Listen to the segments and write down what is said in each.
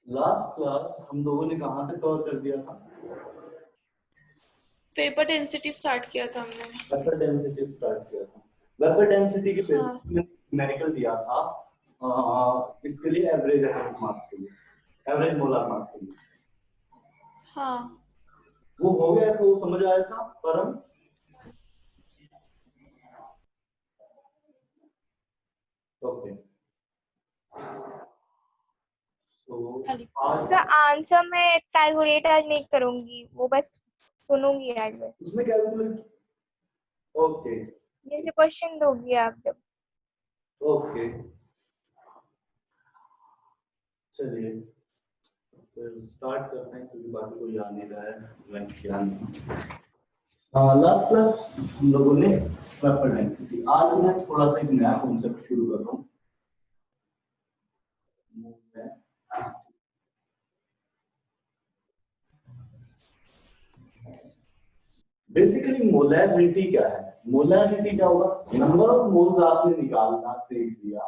Last class हम लोगों ने कहाँ तक कवर कर दिया था? पेपर डेंसिटी स्टार्ट किया था हमने। वेपर डेंसिटी स्टार्ट किया था। वेपर डेंसिटी के हाँ बेसिस में न्यूमेरिकल दिया था इसके लिए एवरेज एटॉमिक मास के लिए, एवरेज मोलर मास के लिए। हाँ वो हो गया तो समझ आया था परम? ओके तो आज सर आंसर मैं कैलकुलेट आज नहीं करूंगी, वो बस सुनूंगी आज बस। उसमें कैलकुलेट। ओके जैसे क्वेश्चन दोगी आप जब। ओके चलिए फिर स्टार्ट करते हैं क्योंकि बाकी कोई याद नहीं रहा है। मैं क्या लास्ट क्लास हम लोगों ने वेपर डेंसिटी, आज मैं थोड़ा सा एक नया कॉन्सेप्ट शुरू कर रहा हूँ। बेसिकली मोलैरिटी क्या है? मोलैरिटी क्या होगा? नंबर ऑफ मोल्स आपने निकालना सीख लिया,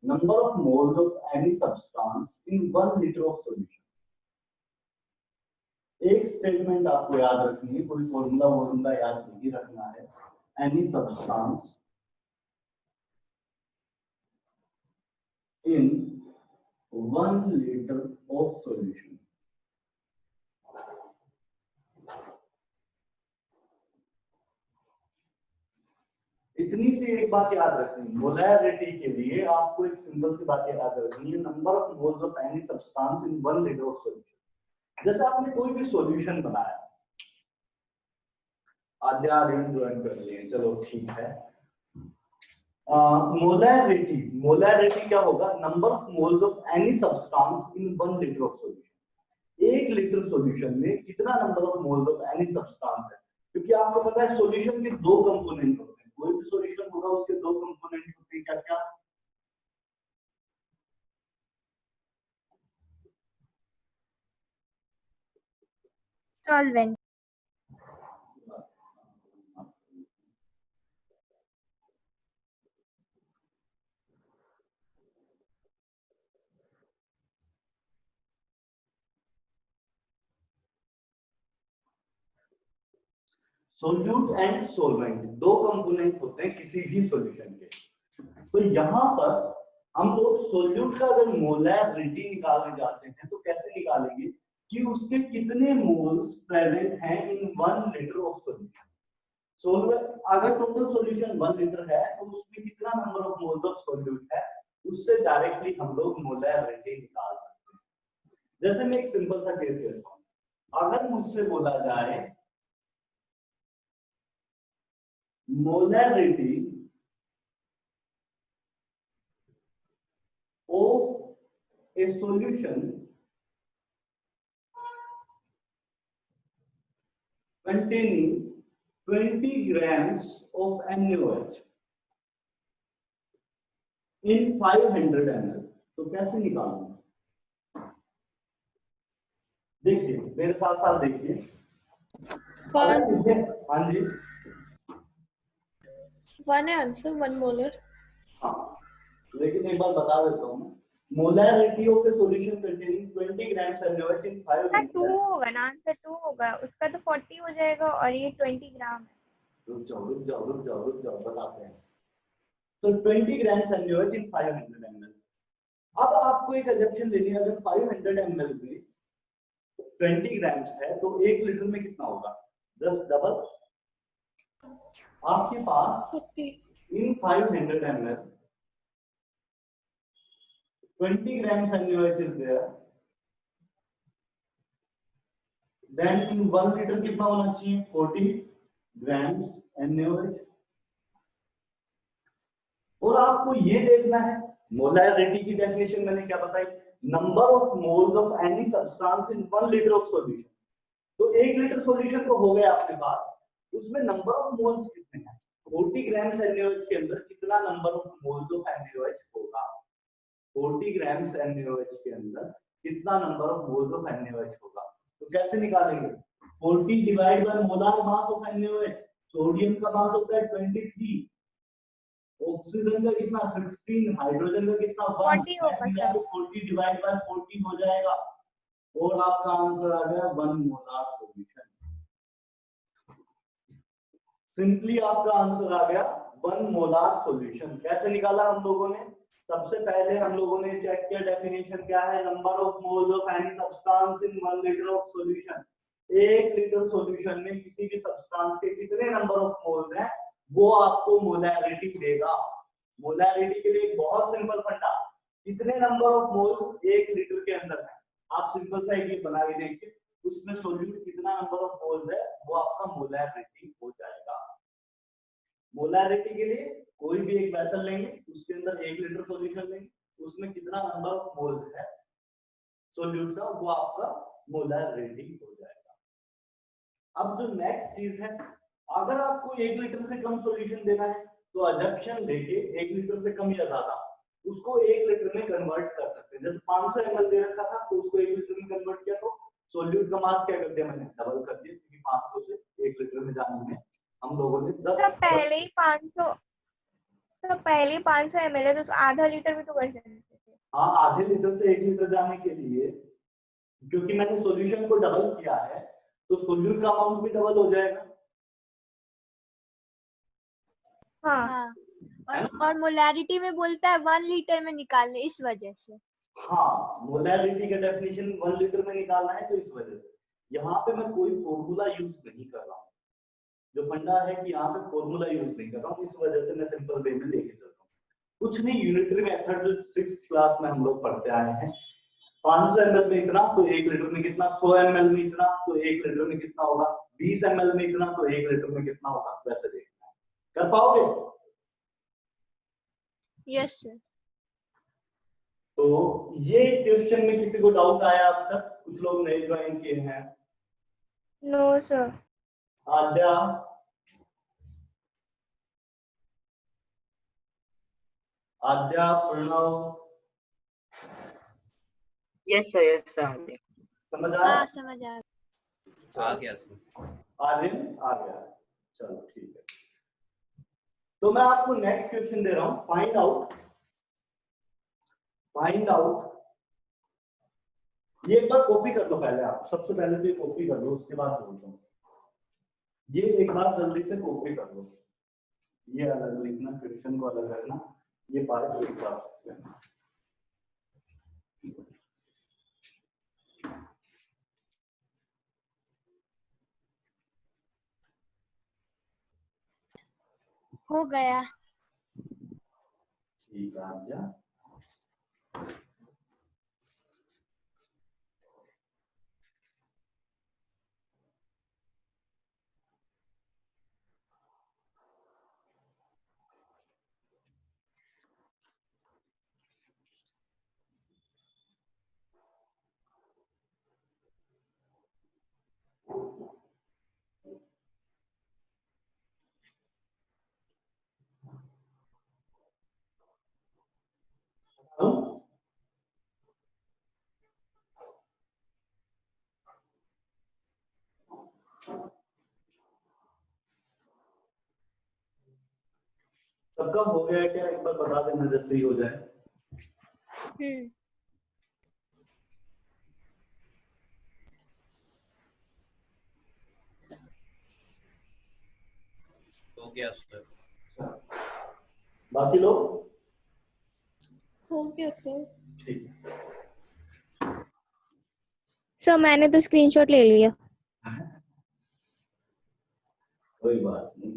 number of moles of any substance in 1 litre of solution. एक स्टेटमेंट आपको याद रखनी है, कोई फॉर्मूला याद नहीं रखना है। Any substance in 1 liter of solution। इतनी सी एक बात याद रखनी है, मोलैरिटी के लिए आपको एक सिंपल सी बात याद रखनी है, number of moles of any substance in 1 litre of solution. जैसे आपने कोई भी सॉल्यूशन बनाया, आद्या ज्वाइन कर लिए, चलो ठीक है। मोलैरिटी क्या होगा? Number of moles of any substance in 1 litre of solution. 1 litre solution में कितना number of moles of any substance है? क्योंकि आपको पता है सॉल्यूशन के दो कंपोनेंट होते हैं, कोई भी सॉल्यूशन होगा उसके दो कंपोनेंट होते हैं, क्या क्या? सॉल्वेंट। सोल्यूट एंड सोलवेंट दो कंपोनेंट होते हैं किसी भी सॉल्यूशन के। तो यहां पर हम लोग सोल्यूट का अगर मोलैरिटी निकालने जाते हैं तो कैसे निकालेंगे कि उसके कितने मोल्स प्रेजेंट हैं इन 1 लीटर ऑफ सॉल्यूशन। सोल्वेंट अगर टोटल सॉल्यूशन 1 लीटर है तो उसमें कितना number of moles of solute है, उससे डायरेक्टली हम लोग मोलैरिटी निकाल सकते हैं। जैसे मैं एक सिंपल सा केस लेता हूं, अगर मुझसे बोला जाए molarity of a solution containing 20 grams of NaOH in 500 ml, तो कैसे निकालूंगा? देखिए मेरे साथ साथ देखिए। हाँ जी 1 है आंसर, 1 मोलर। हाँ, लेकिन एक बार बता देता हूँ, molarity of A solution containing 20 grams NaOH in 500 2 होगा ना, आंसर 2 होगा, उसका तो 40 हो जाएगा और ये 20 ग्राम है। रुक जाओ बताते हैं। तो 20 grams NaOH in 500 ml। अब आपको एक एजम्पशन लेनी है, अगर 500 ml में 20 ग्राम्स है तो 1 लीटर में कितना होगा? Just double. आपके पास 40 इन 500 ml 20 grams NaOH is there, then in 1 litre कितना होना चाहिए? 40 grams NaOH। और आपको ये देखना है, मोलैरिटी की डेफिनेशन मैंने क्या बताई? Number of moles of any substance in 1 litre of solution. तो 1 लीटर सॉल्यूशन तो हो गया आपके पास, उसमें नंबर ऑफ मोल्स कितने हैं? 40 ग्राम्स NaOH के अंदर कितना number of moles of NaOH होगा? 40 ग्राम्स NaOH के अंदर कितना number of moles of NaOH होगा? तो कैसे निकालेंगे? 40 divide by molar mass of NaOH। Sodium का मास होता है 23, ऑक्सीजन का कितना 16, हाइड्रोजन का कितना 1, 40 होगा सर। 40 डिवाइड बाय 40 हो जाएगा और आपका आंसर आ गया 1 मोलार सॉल्यूशन। सिंपली आपका आंसर आ गया 1 मोलार सॉल्यूशन। कैसे निकाला हम लोगों ने? सबसे पहले हम लोगों ने चेक किया डेफिनेशन क्या है, number of moles of any substance in 1 litre of solution. 1 litre solution में किसी भी सब्सटेंस के कितने नंबर ऑफ मोल्स हैं वो आपको मोलैरिटी देगा। मोलैरिटी के लिए एक बहुत सिंपल फंडा, कितने नंबर ऑफ मोल्स 1 लीटर के अंदर है, आप सिंपल सा एक बना के देखिए, उसमें सॉल्यूट कितना नंबर ऑफ मोल्स है वो आपका मोलैरिटी हो जाएगा। मोलैरिटी के लिए कोई भी एक वेसल लेंगे, उसके अंदर 1 लीटर सॉल्यूशन लेंगे, उसमें कितना नंबर ऑफ मोल्स है सॉल्यूट का वो आपका मोलैरिटी हो जाएगा। अब जो नेक्स्ट चीज है, अगर आपको 1 लीटर से कम सॉल्यूशन देना है तो एडप्शन लेके 1 लीटर से कम या ज्यादा उसको 1 लीटर में कन्वर्ट कर सकते हैं। जैसे 500 ml दे रखा था तो उसको 1 लीटर में कन्वर्ट किया तो सॉल्यूट का मास क्या कर दिया मैंने, डबल कर दिया, क्योंकि 500 से 1 लीटर में जाने में हम लोगों ने 10 तो पहले ही 500 ml है तो आधा लीटर भी तो कर सकते थे। हाँ, आधे लीटर से 1 लीटर जाने के लिए क्योंकि मैंने सॉल्यूशन को डबल किया है तो सॉल्यूट का अमाउंट भी डबल हो जाएगा। हाँ, हाँ, और मोलैरिटी में बोलता है 1 लीटर में निकालने, इस वजह से। हाँ, मोलैरिटी का डेफिनेशन 1 लीटर में निकालना है तो इस वजह से यहाँ पे मैं कोई फॉर्मूला यूज नहीं कर रहा हूँ। जो फंडा है कि यहाँ पे फॉर्मूला यूज नहीं कर रहा हूँ, इस वजह से मैं सिंपल वे में लेके चलता हूँ। कुछ नहीं, यूनिटरी मेथड जो 6th क्लास में हम लोग पढ़ते आए हैं, 500 ml में इतना तो 1 लीटर में कितना, 100 ml में इतना तो 1 लीटर में कितना होगा, 20 ml में इतना तो 1 लीटर में कितना होगा, वैसे देखना है। कर पाओगे? Yes sir. तो ये क्वेश्चन में किसी को डाउट आया अब तक? कुछ लोग नए ज्वाइन किए हैं। No sir. Aadya, Pranav, yes sir समझ आया? हाँ समझ आ गया सर। आर्यन आ गया, चलो ठीक है। तो मैं आपको नेक्स्ट क्वेश्चन दे रहा हूं, फाइंड आउट। ये एक बार कॉपी कर लो पहले, आप सबसे पहले तो ये कॉपी कर लो, उसके बाद बोलता हूँ। ये एक बार जल्दी से कॉपी कर लो, ये अलग लिखना, क्वेश्चन को अलग रखना, ये पार्ट एक बार करना। हो गया। ठीक है, आप जा। सबका हो गया क्या? एक बार बता देना जैसे ही हो जाए। हो गया सर। बाकी लोग? हो गया सर। ठीक है। सर मैंने तो स्क्रीनशॉट ले लिया। कोई बात नहीं,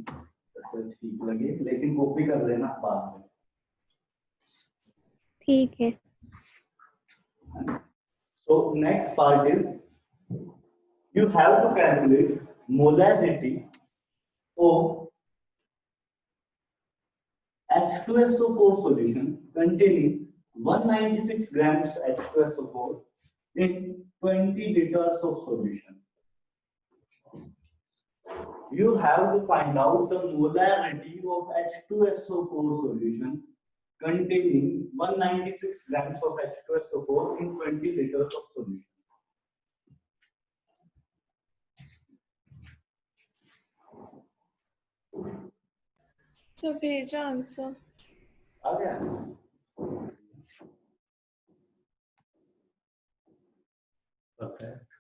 जैसे ठीक लगे, लेकिन कॉपी कर लेना बाद में। ठीक है। So next part is you have to calculate molarity of H2SO4 solution containing 196 grams H2SO4 in 20 liters of solution. You have to find out the molarity of H2SO4 solution containing 196 grams of H2SO4 in 20 liters of solution. तो भेजा answer. आ गया? Perfect.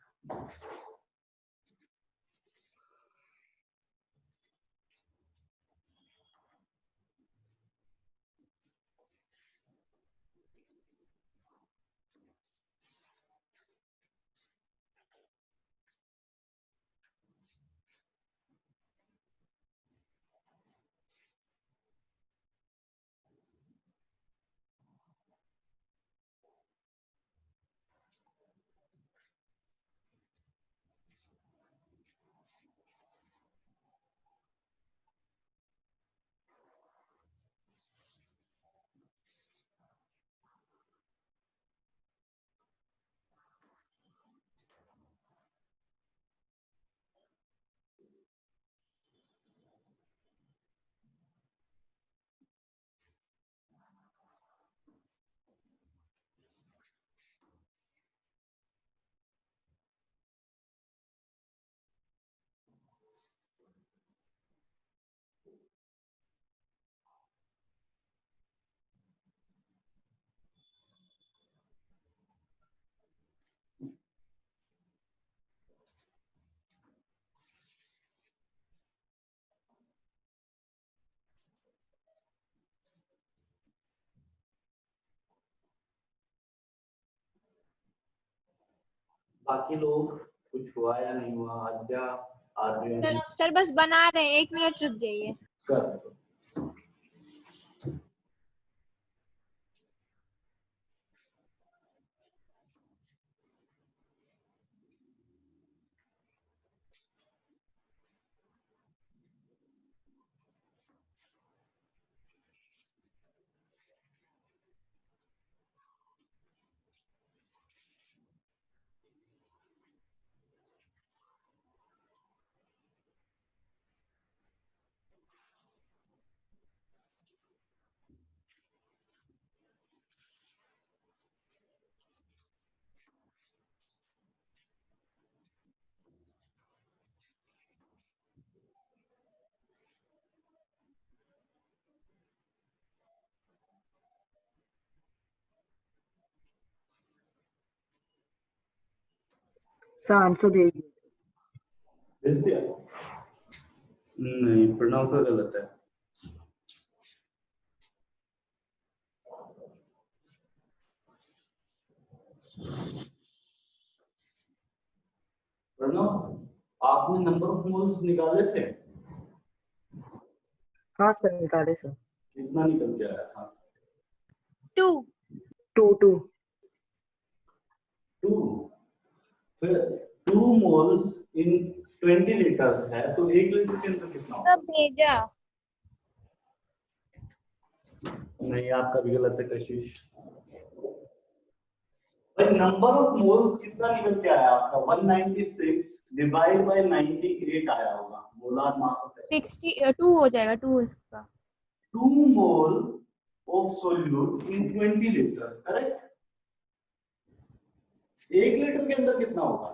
बाकी लोग कुछ हुआ या नहीं हुआ? आद्या, आर्यन सर बस बना रहे हैं, 1 मिनट रुक जाइए। कर। सर आंसर दे दीजिए। भेज दिया? नहीं, प्रणव का गलत है। प्रणव, आपने नंबर ऑफ मोल्स निकाले थे? हाँ सर निकाले सर। कितना निकल के आया था? 2 2 2। फिर 2 मोल्स इन 20 लीटर्स है, तो 1 लीटर के अंदर कितना होगा? सब भेजा। नहीं, आपका भी गलत है कशिश। भाई नंबर ऑफ मोल्स कितना निकल के आया आपका? 196 डिवाइड बाय 98 आया होगा। मोलार मास ऑफ 62 हो जाएगा 2 इसका। 2 mole of solute in 20 litres, correct? 1 litre के अंदर कितना होगा?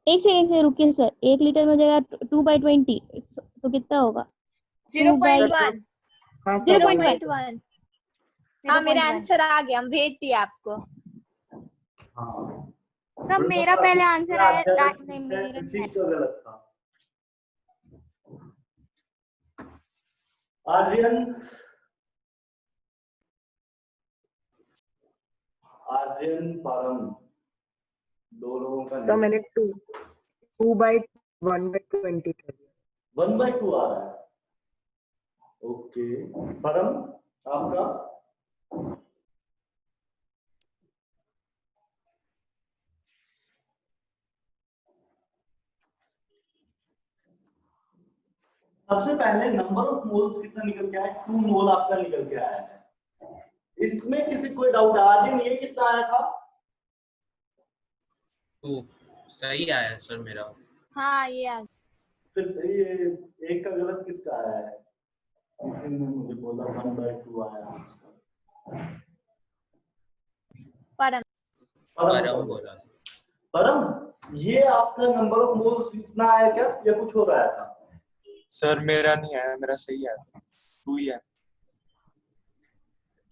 एक से रुकिए सर, 1 लीटर में हो जाएगा 2/20, तो कितना होगा? 0.1 हाँ सर 0.1। हाँ मेरा आंसर आ गया, हम भेज दिए आपको। हाँ, तब मेरा पहले आंसर आया, नहीं मेरा कशिश का गलत था। आर्यन, परम, दो लोगों का सर मैंने 2/1/20 कर दिया। 1/2 आ रहा है। ओके, परम आपका? सबसे पहले नंबर ऑफ मोल्स कितना निकल के आया? 2 मोल आपका निकल के आया है। इसमें किसी कोई डाउट आज नहीं है कितना आया था? 2 सही आया सर मेरा। हाँ ये आ गया। फिर ये एक का गलत किसका आया है? किसी ने मुझे बोला 1/2 आया। परम परम बोला। परम, ये आपका नंबर ऑफ मोल्स कितना आया क्या, या कुछ हो रहा था? सर मेरा नहीं आया, मेरा सही आया 2 ही है।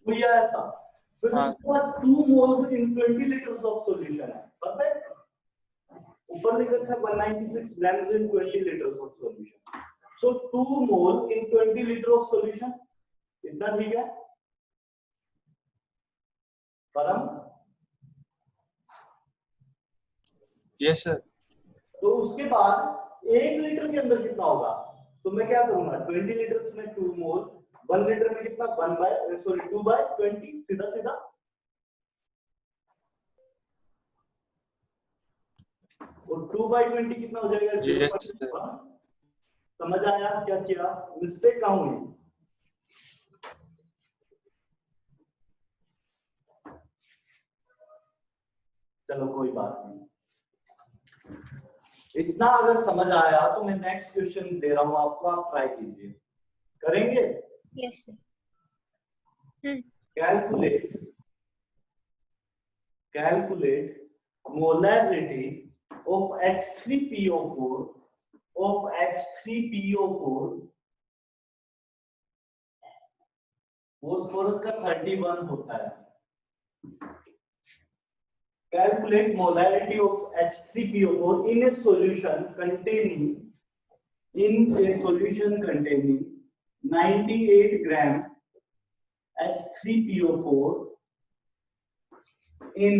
तो ये आया था। फिर हाँ। उसके बाद 2 moles in 20 liters of solution है, परफेक्ट। ऊपर लिख रखा है 196 grams in 20 liters of solution, so 2 mole in 20 liter of solution, इतना ठीक है परम? Yes sir. तो उसके बाद 1 लीटर के अंदर कितना होगा? तो मैं क्या करूंगा, 20 लीटर में 2 मोल, 1 लीटर में कितना 2/20, सीधा सीधा। और 2/20 कितना हो जाएगा? Yes, 0.1। समझ आया क्या किया? मिस्टेक कहाँ हुई? चलो कोई बात नहीं, इतना अगर समझ आया तो मैं नेक्स्ट क्वेश्चन दे रहा हूं आपको, आप ट्राई कीजिए। करेंगे? Yes sir. Calculate molarity of H3PO4 phosphorus का 31 होता है। Calculate molarity of H3PO4 in a solution containing 98 gram H3PO4 in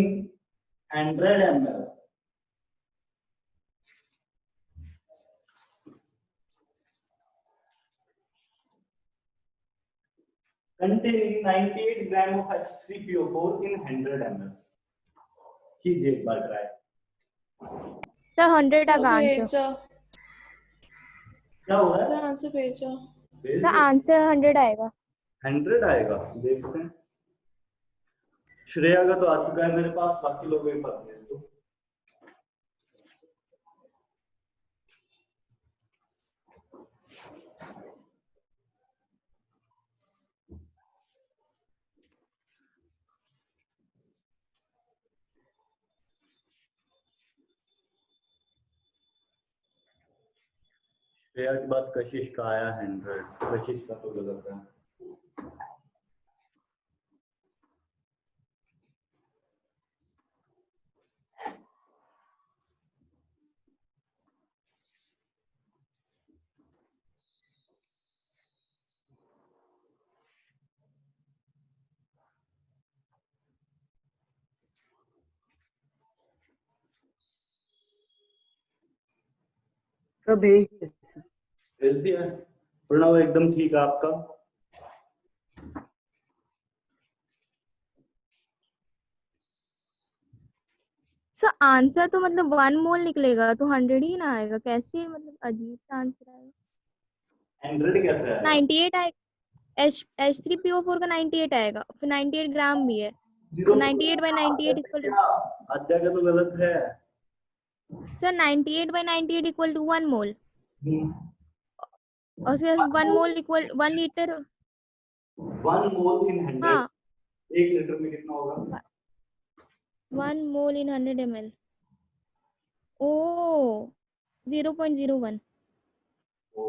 100 ml. Containing 98 gram of H3PO4 in 100 ml. कीजिए एक बार ट्राई। सर 100 सर का आंसर। भेजा, क्या हो रहा सर है? आंसर भेजा। सर आंसर 100 आएगा। 100 आएगा, देखते हैं। श्रेया का तो आ चुका है मेरे पास, बाकी लोगों के पास नहीं। तो श्रेया के बाद कशिश का आया 100, कशिश का तो गलत है। तो भेज दिया। भेज दिया है। प्रणव एकदम ठीक है आपका। सर आंसर तो मतलब 1 मोल निकलेगा तो 100 ही ना आएगा, कैसे मतलब अजीब सा आंसर आएगा। 100 कैसे आया? 98 आएगा। H3PO4 का 98 आएगा, फिर 98 ग्राम भी है, तो 98/98 इक्वल टू, अध्याय का तो गलत है। सर 98/98 इक्वल टू 1 मोल, हम्म। और फिर 1 मोल इक्वल 1 लीटर। 1 मोल इन 100, हाँ 1 लीटर में कितना होगा? 1 मोल इन 100 ml, ओ 0.01। ओ,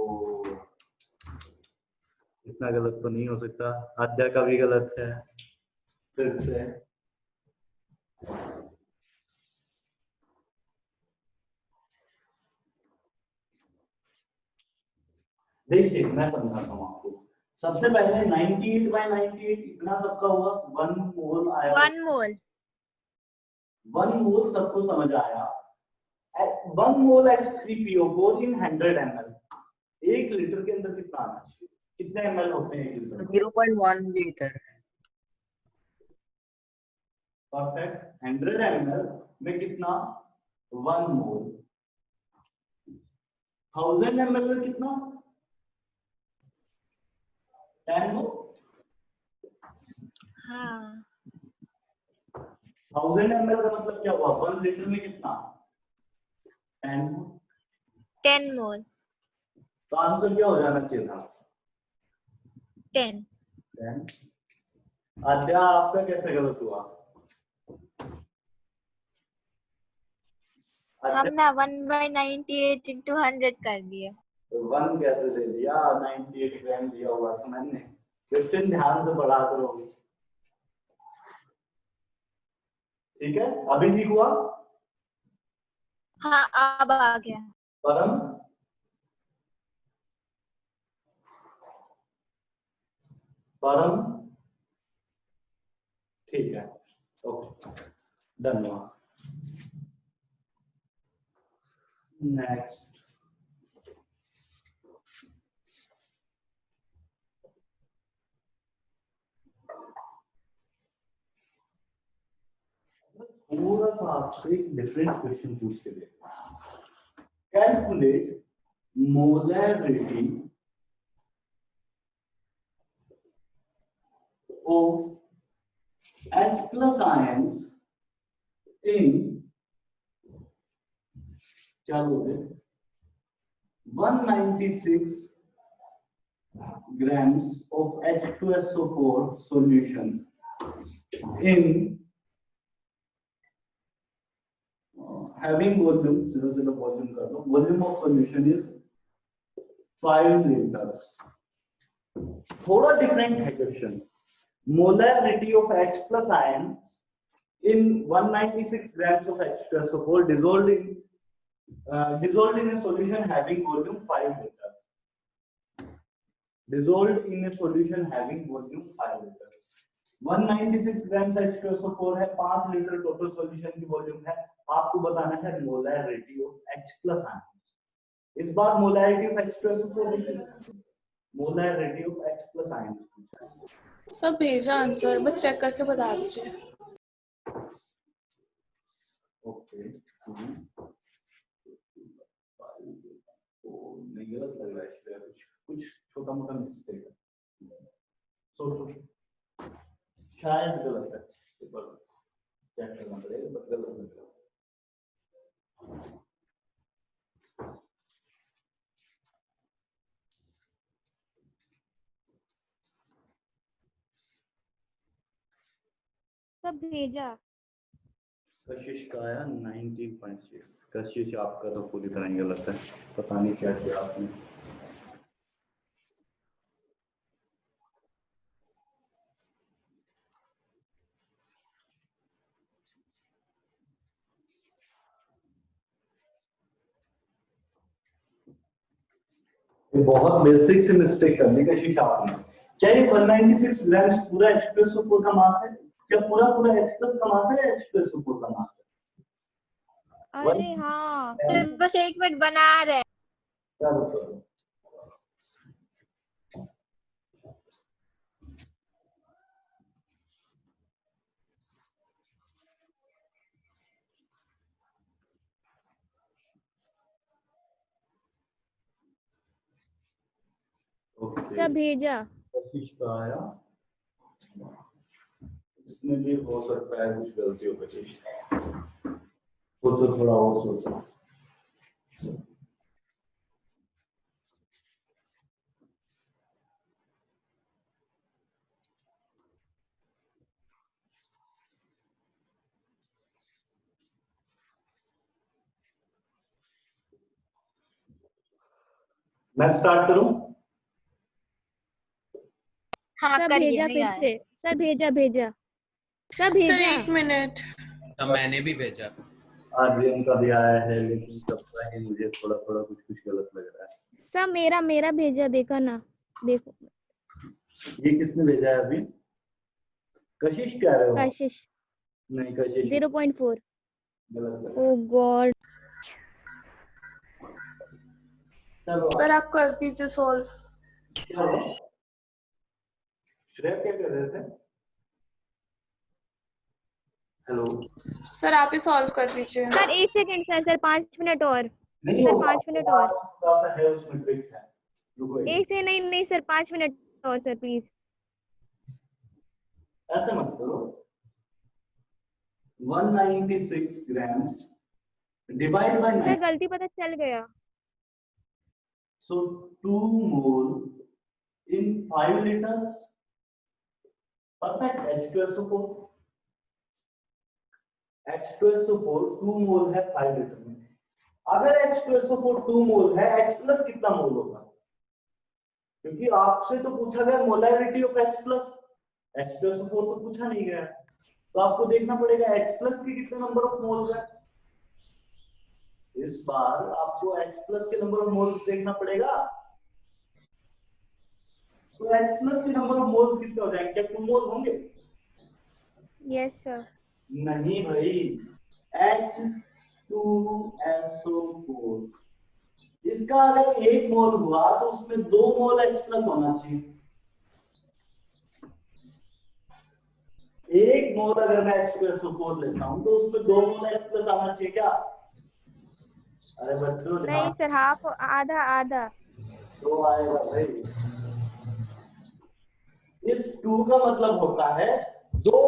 इतना गलत तो नहीं हो सकता। अध्याय का भी गलत है फिर से। देखिए मैं समझाता हूँ आपको। सबसे पहले 98/98 इतना सबका हुआ, 1 मोल आया। 1 मोल 1 मोल सबको समझ आया। 1 मोल H3PO4 इन 100 ml, 1 लीटर के अंदर कितना आना चाहिए? कितने ml होते हैं 1 लीटर? 0.1 लीटर। परफेक्ट। 100 ml में कितना? 1 मोल। 1000 ml में कितना? 10 मोल। हाँ 1000 ml का मतलब क्या हुआ? 1 लीटर में कितना? 10 मोल। 10 मोल तो आंसर क्या हो जाना चाहिए था? 10। 10। अध्याय आपका कैसे गलत हुआ? हमने 1/98 into 100 कर दिया। तो 1 कैसे ले लिया? 98 ग्राम लिया हुआ था मैंने। क्वेश्चन ध्यान से पढ़ा करो। ठीक है, अभी ठीक हुआ? हाँ अब आ गया। परम परम ठीक है, ओके, डन हुआ। नेक्स्ट थोड़ा सा आपसे एक डिफरेंट क्वेश्चन पूछ के देखते हैं। Calculate molarity of H plus ions in क्या बोलते 196 grams of H2SO4 solution in having volume, zero volume कर दो, volume of solution is 5 liters. थोड़ा डिफरेंट है question. Molarity of H plus ions in 196 grams of H2SO4 dissolved in a solution having volume 5 liters. Dissolved in a solution having volume 5 liters. 196 grams H2SO4 है, 5 litre total solution की volume है। आपको बताना है molarity of H plus ions। इस बार molarity of H2SO4 molarity of H plus ions सब भेजा आंसर, बस चेक करके बता दीजिए। ओके, नहीं गलत लग रहा है, कुछ छोटा मोटा मिस्टेक है, सोचो शायद गलत है, पर चेक करना पड़ेगा, बट गलत लग रहा है। सब भेजा। कशिश का आया 19.6। कशिश आपका तो पूरी तरह ही गलत है, पता नहीं क्या किया आपने। ये बहुत बेसिक से मिस्टेक कर दी कशिश आपने। क्या ये 196 ग्राम पूरा H2SO4 का मास है? क्या पूरा H+ का मास है या H2SO4 का मास है? अरे हाँ, बस 1 मिनट बना रहे। क्या बताओ? सब भेजा। कशिश का आया, इसमें भी हो सकता है कुछ गलती हो कशिश, सोचो थोड़ा और सोचो। मैं स्टार्ट करूं? हाँ सब करिए, भेजा नहीं फिर आया। से। सब भेजा। सब सर भेजा। 1 मिनट। तो मैंने भी भेजा। आर्यन का भी आया है, लेकिन सबका ही मुझे थोड़ा कुछ गलत लग रहा है। सब मेरा भेजा, देखा ना, देखो। ये किसने भेजा है अभी? कशिश कह रहे हो? कशिश। नहीं, कशिश 0.4। गलत है। ओ गॉड। चलो सर आप कर दीजिए सॉल्व। श्रेया क्या कर रहे थे? हेलो सर आप ही सॉल्व कर दीजिए। सर 1 सेकंड सर 5 मिनट और। नहीं सर होगा, 5 मिनट और। थोड़ा सा है उसमें ट्रिक है, रुको एक। एक से नहीं सर 5 मिनट और सर प्लीज। ऐसे मत करो। 196 grams डिवाइड बाय 9, सर गलती पता चल गया। so 2 mole in 5 liters, perfect। H2SO4 2 मोल है 5 लीटर में। अगर H2SO4 2 मोल है, H+ कितना मोल होगा? क्योंकि आपसे तो पूछा गया मोलैरिटी ऑफ H+, H2SO4 तो पूछा नहीं गया। तो आपको देखना पड़ेगा H प्लस के कितने नंबर ऑफ मोल्स है। इस बार आपको H प्लस के नंबर ऑफ मोल्स देखना पड़ेगा। तो H प्लस के नंबर ऑफ मोल्स कितने हो जाएंगे? क्या कुल मोल होंगे? Yes sir. नहीं भाई, H2SO4 इसका अगर 1 मोल हुआ तो उसमें 2 मोल H प्लस होना चाहिए। 1 मोल अगर मैं H2SO4 लेता हूं तो उसमें 2 मोल H प्लस आना चाहिए क्या? अरे बच्चों नहीं सर, हाफ, आधा आधा। तो आएगा भाई। इस 2 का मतलब होता है 2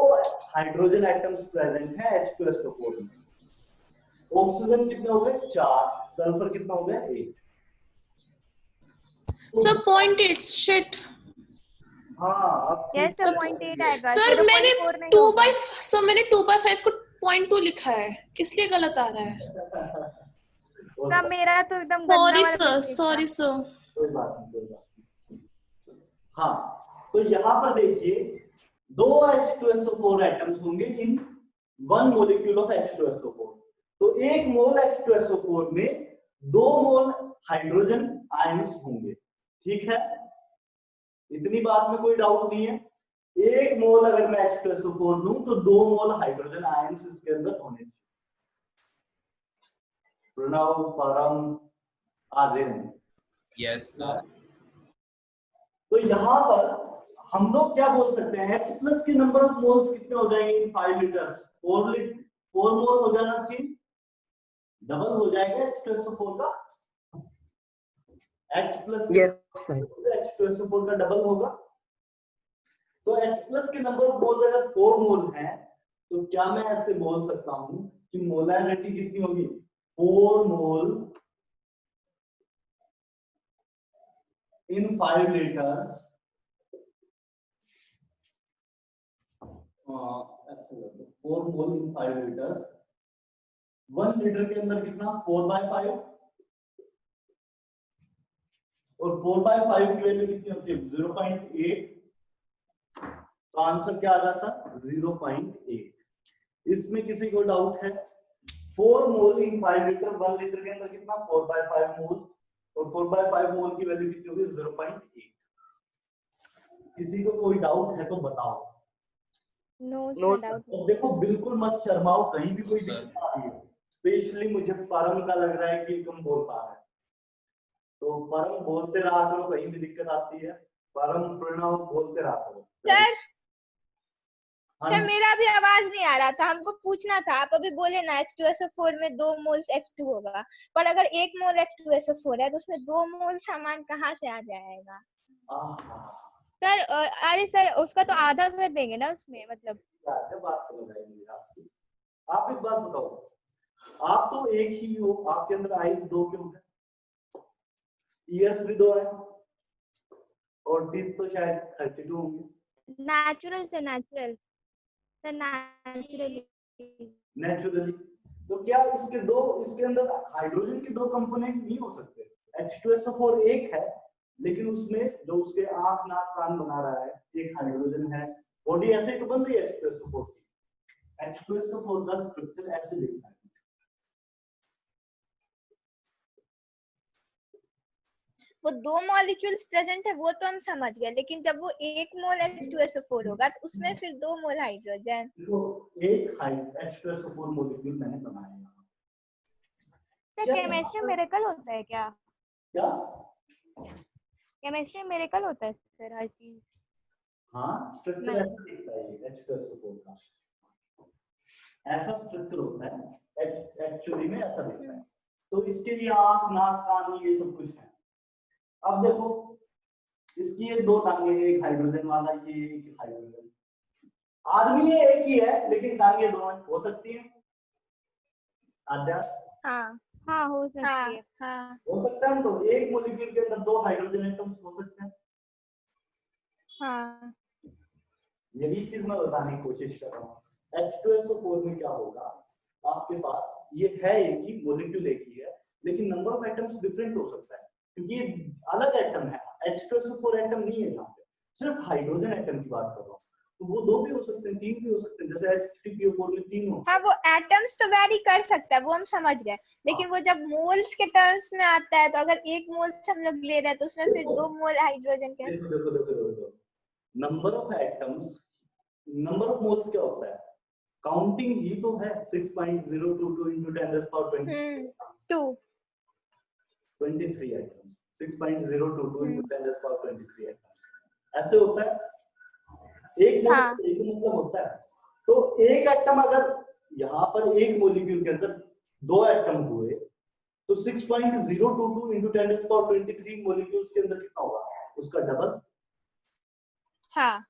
हाइड्रोजन एटम्स प्रेजेंट है H2SO4 में। ऑक्सीजन कितने हो गए? 4। सल्फर कितना हो गया? 1। Sir 0.8 shit. हाँ अब यस सर, 0.8 आएगा। सर मैंने 0.4 नहीं 2 होगा। बाई सर मैंने 2/5 को 0.2 लिखा है, इसलिए गलत आ रहा है। सर मेरा तो एकदम गंदा सॉरी वाला सर, mistake था। Sorry sir. कोई बात नहीं, कोई बात नहीं। हाँ तो यहाँ पर देखिए 2 H2SO4 एटम्स होंगे इन 1 मोलिक्यूल ऑफ H2SO4। तो 1 मोल H2SO4 में 2 मोल हाइड्रोजन आयंस होंगे। ठीक है, इतनी बात में कोई डाउट नहीं है। 1 मोल अगर मैं H2SO4 लूं तो 2 मोल हाइड्रोजन आयंस इसके अंदर होने चाहिए। प्रणव, परम, आर्यन। Yes sir. तो यहाँ पर हम लोग क्या बोल सकते हैं? H प्लस के नंबर ऑफ मोल्स कितने हो जाएंगे इन 5 लीटर्स? 4 मोल हो जाना चाहिए। डबल हो जाएगा H2SO4 का। H plus Yes, sir. H2SO4 का डबल होगा। तो H प्लस के नंबर ऑफ मोल्स अगर 4 मोल हैं तो क्या मैं ऐसे बोल सकता हूं कि मोलैरिटी कितनी होगी? 4 मोल इन 5 लीटर्स। 4 मोल इन 5 लीटर्स। 1 लीटर के अंदर कितना? 4/5। और 4/5 की वैल्यू कितनी होती है? 0.8। तो आंसर क्या आ जाता? 0.8। इसमें किसी को डाउट है? 4 मोल इन 5 लीटर। 1 लीटर के अंदर कितना? 4/5 मोल। और 4/5 मोल की वैल्यू कितनी होगी? 0.8। किसी को कोई डाउट है तो बताओ। नो No, सर, डाउट तो देखो बिल्कुल मत शर्माओ, कहीं भी कोई सर। दिक्कत आ रही है। स्पेशली मुझे परम का लग रहा है कि तुम बोल पा रहे हैं, तो परम बोलते रहा करो, कहीं भी दिक्कत आती है। परम, प्रणव बोलते रहा करो। सर हाँ सर जी। मेरा भी आवाज नहीं आ रहा था, हमको पूछना था। आप अभी बोले ना H2SO4 में 2 मोल्स H2 होगा, पर अगर 1 मोल H2SO4 है तो उसमें 2 मोल सामान कहाँ से आ जाएगा? आहा, सर अरे सर उसका तो आधा कर देंगे ना उसमें, मतलब। क्या बात समझ आई मुझे आपकी। आप एक बात बताओ, आप तो एक ही हो, आपके अंदर आईज 2 क्यों है? ईयर्स भी 2 है और टीथ तो शायद 32 होंगे। नेचुरल से नेचुरल सर, नेचुरली। नेचुरली। तो क्या इसके अंदर हाइड्रोजन के 2 कंपोनेंट नहीं हो सकते? H2SO4 एक है, लेकिन उसमें जो उसके आंख, नाक, कान बना रहा है एक हाइड्रोजन है। बॉडी ऐसे ही तो बन रही है H2SO4 की। H2SO4 का स्ट्रक्चर ऐसे दिखता है। वो 2 मॉलिक्यूल्स प्रेजेंट है वो तो हम समझ गए, लेकिन जब वो 1 मोल H2SO4 होगा तो उसमें फिर 2 मोल हाइड्रोजन। देखो एक H2SO4 मॉलिक्यूल मैंने बनाया है। सर केमिस्ट्री मिरेकल होता है क्या? क्या? केमिस्ट्री मिरेकल होता है सर हर चीज। हाँ, स्ट्रक्चर नहीं। ऐसा दिखता है H2SO4 का। ऐसा स्ट्रक्चर होता है, एक्चुअली में ऐसा दिखता है। तो इसके लिए आंख, नाक, कान ये सब कुछ है। अब देखो इसकी ये 2 टांगे, एक हाइड्रोजन वाला, ये एक हाइड्रोजन। आदमी ये एक ही है लेकिन टांगे 2 हो सकती है। आद्या हाँ हाँ हो सकती हाँ है। हाँ हो सकता है। तो एक मॉलिक्यूल के अंदर 2 हाइड्रोजन एटम्स हो सकते हैं। हाँ यही चीज मैं बताने की कोशिश कर रहा हूँ। H2SO4 में क्या होगा, आपके पास ये है एक ही मॉलिक्यूल, एक ही है, लेकिन नंबर ऑफ एटम्स डिफरेंट हो सकता है क्योंकि ये अलग एटम है। H2SO4 एटम नहीं है यहाँ पे, सिर्फ हाइड्रोजन एटम की बात कर रहा हूँ। तो वो 2 भी हो सकते हैं, 3 भी हो सकते हैं, जैसे H3PO4 में 3 हो। हाँ वो एटम्स तो वैरी कर सकता है, वो हम समझ गए, लेकिन वो जब मोल्स के टर्म्स में आता है तो अगर 1 मोल से हम लोग ले रहे हैं तो उसमें फिर 2 मोल हाइड्रोजन के। देखो number of atoms, number of moles क्या होता है, काउंटिंग ही तो है 6.022 into 10⁻20 2 23 एटम्स, 6.022 into 10⁻23 एटम्स, ऐसे होता है। एक मोल हाँ। एक मतलब होता है, तो एक एटम अगर यहाँ पर एक मॉलिक्यूल के अंदर 2 एटम हुए तो 6.022 into 10⁻23 मॉलिक्यूल्स के अंदर कितना होगा, उसका डबल। हाँ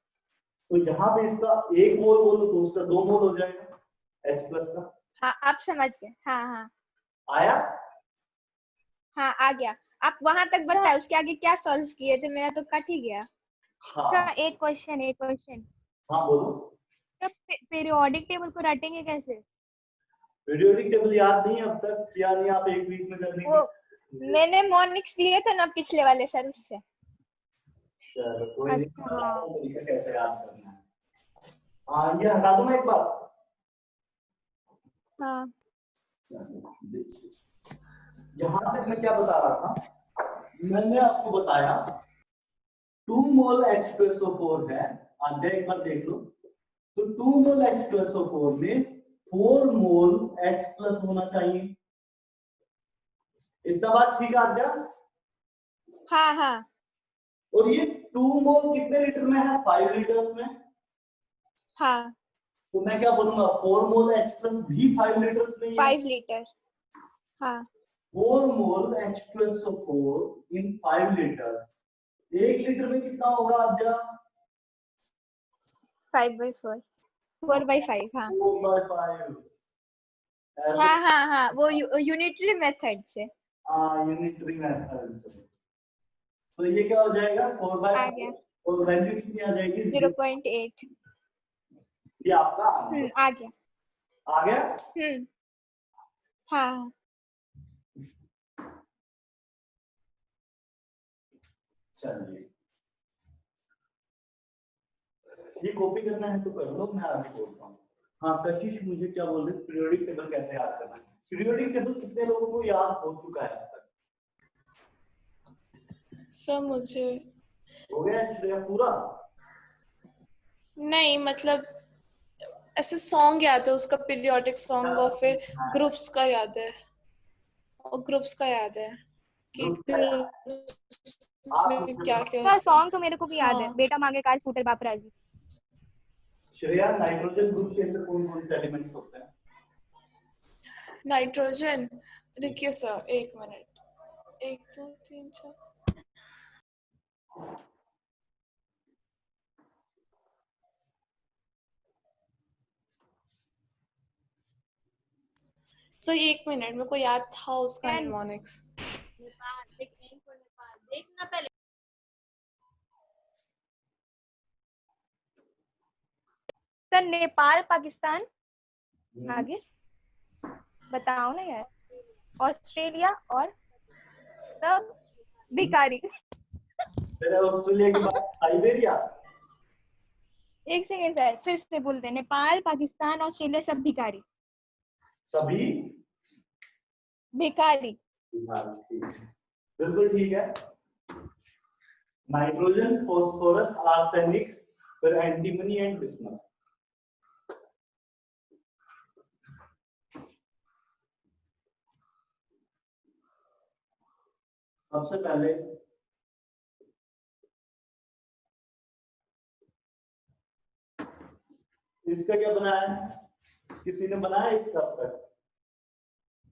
तो यहाँ पे इसका 1 मोल बोलो तो उसका 2 मोल हो जाएगा H प्लस का। हाँ आप समझ गए। हाँ हाँ आया? हाँ आ गया। आप वहां तक बताए, उसके आगे क्या सॉल्व किए थे, मेरा तो कट ही गया। हाँ एक क्वेश्चन हाँ बोलो। पीरियोडिक टेबल को रटेंगे कैसे? पीरियोडिक टेबल याद नहीं है अब तक, या नहीं आप एक वीक में करने वो की? मैंने मॉर्निंग्स लिए थे ना पिछले वाले सर, उससे। चलो कोई नहीं, अच्छा। बताता हूँ तरीका कैसे याद करना है। हाँ ये हटा दूं मैं एक बार। हाँ यहाँ तक मैं क्या बता रहा था, मैंने आपको बताया 2 मोल H2SO4 है, अध्याय एक बार देख लो। तो 2 मोल H2SO4 में 4 मोल H प्लस होना चाहिए, इतना बात ठीक है अध्याय? हाँ हाँ और ये 2 मोल कितने लीटर में है, 5 लीटर्स में। हाँ तो मैं क्या बोलूंगा, 4 मोल H प्लस भी 5 लीटर्स में ही है। 5 लीटर। हाँ 4 मोल H2SO4 इन 5 लीटर, 1 लीटर में कितना होगा अध्याय? 5/4 4/5। हाँ 4/5। हाँ हाँ हाँ वो यूनिटरी मेथड से यूनिटरी मेथड से। तो ये क्या हो जाएगा, 4/5 आ गया। और वैल्यू कितनी आ जाएगी, 0.8। ये आपका आंसर आ गया। आ गया। हाँ चलिए ये कॉपी करना है तो कर लो, मैं आगे बोलता हूँ। हाँ कशिश मुझे क्या बोल रहे, पीरियोडिक टेबल कैसे याद करना है? पीरियोडिक टेबल कितने लोगों को याद हो चुका है अब तक? सर मुझे हो गया श्रेया पूरा? नहीं, मतलब ऐसे सॉन्ग याद है उसका, पीरियोडिक सॉन्ग, और फिर ग्रुप्स का याद है, और ग्रुप्स का याद है कि ग्रुप्स में क्या क्या सर सॉन्ग तो मेरे को भी याद है, हाँ। बेटा मांगे कार स्कूटर बाप राजी। श्रेया नाइट्रोजन ग्रुप के अंदर कौन कौन से एलिमेंट्स होते हैं? नाइट्रोजन, देखिए सर 1 मिनट, 1 2 3 4, सर 1 मिनट, मेरे को याद था उसका निमोनिक्स। देखना पहले। सर नेपाल पाकिस्तान, आगे बताओ ना यार, ऑस्ट्रेलिया और सब भिखारी। मेरा ऑस्ट्रेलिया के बाद साइबेरिया। एक सेकेंड सर, फिर से बोलते हैं, नेपाल पाकिस्तान ऑस्ट्रेलिया सब भिखारी। सभी भिखारी। बिल्कुल ठीक है। नाइट्रोजन, फॉस्फोरस, आर्सेनिक, फिर एंटीमनी एंड बिस्मथ। सबसे पहले इसका क्या बनाया है, किसी ने बनाया इसका अब तक?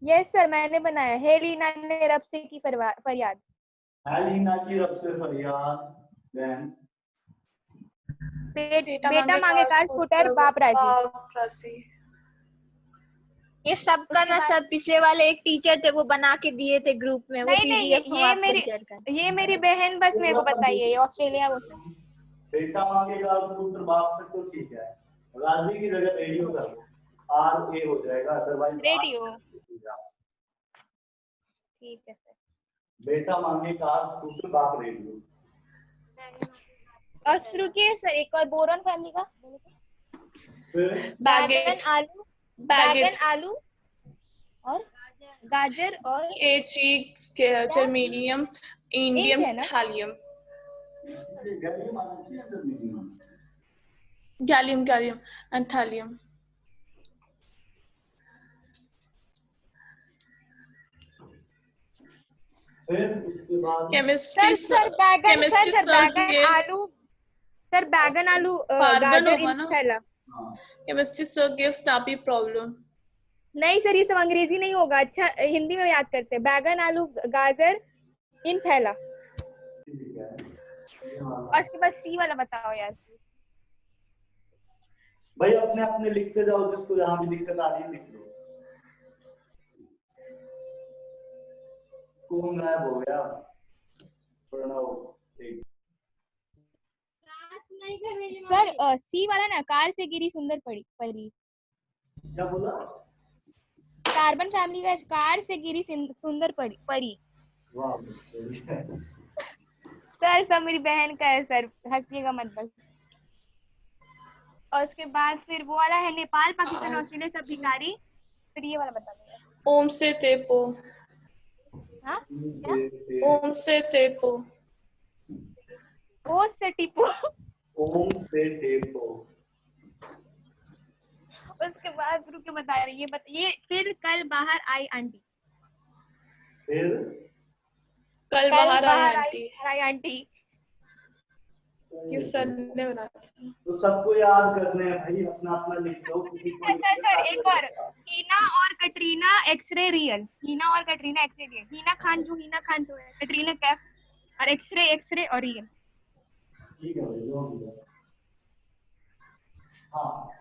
यस सर मैंने बनाया, हेलिना ने रब से की फरियाद। हेलिना की रब से फरियाद, देन बेटा मांगे कार स्कूटर बाप राजी। ये सबका उसके ना बाद- सर, पिछले वाले एक टीचर थे वो बना के दिए थे ग्रुप में, वो नहीं, पीडीएफ हम ये आपको शेयर कर। ये मेरी बहन बस मेरे को बताइए, ये ऑस्ट्रेलिया वो सब। बेटा मांगेगा स्कूटर बाप से, तो ठीक है, राजी की जगह रेडियो कर दो, RA हो जाएगा, अदरवाइज रेडियो। ठीक है सर। बेटा मांगे कार स्कूटर बाप रेडियो। और रुकिए सर, एक और बोरॉन फैमिली का फिर बैगेट, बैगन आलू और गाजर और जर्मेनियम, इंडियम, है ना? थालियम, गैलियम आना चाहिए अंदर minimum। Gallium and thallium. फिर उसके बाद केमिस्ट्री सर बैगन के बैगन आलू कार्बन गाजर होगा ना? इनशैला। हाँ, chemistry sir give snappy problem. नहीं सर, ये सब अंग्रेजी नहीं होगा, अच्छा हिंदी में याद करते हैं। बैगन आलू गाजर इन थैला। ठीक है। ये वाला। और उसके बाद सी वाला बताओ यार। भाई अपने अपने लिखते जाओ, जिसको जहाँ भी दिक्कत आ रही है लिख लो। कौन गायब हो गया? प्रणव एक। सर सी वाला ना, कार से गिरी सुंदर परी। क्या बोला? कार्बन फैमिली का कार से गिरी सुंदर परी। वाह बढ़िया है। सर सब मेरी बहन का है सर, हंसिएगा मत बस। और उसके बाद फिर वो वाला है नेपाल पाकिस्तान ऑस्ट्रेलिया सब भिखारी। फिर ये वाला बता दो यार। ओम से तेपो, हाँ ओम से तेपो, ओ से टिपो। ओम से टेपो। उसके बाद रुक के बता रही है, ये फिर कल बाहर आई आंटी। फिर कल बाहर आई आई आंटी। ये सर ने बनाया था। तो सबको याद करने हैं भाई, अपना अपना लिख लो। किसी को सर एक और, हीना और कटरीना एक्सरे रियल। हीना और Katrina x-ray real. Heena Khan जो है, कटरीना कैफ, और एक्सरे और रियल। ठीक है भाई, जो भी है। हाँ,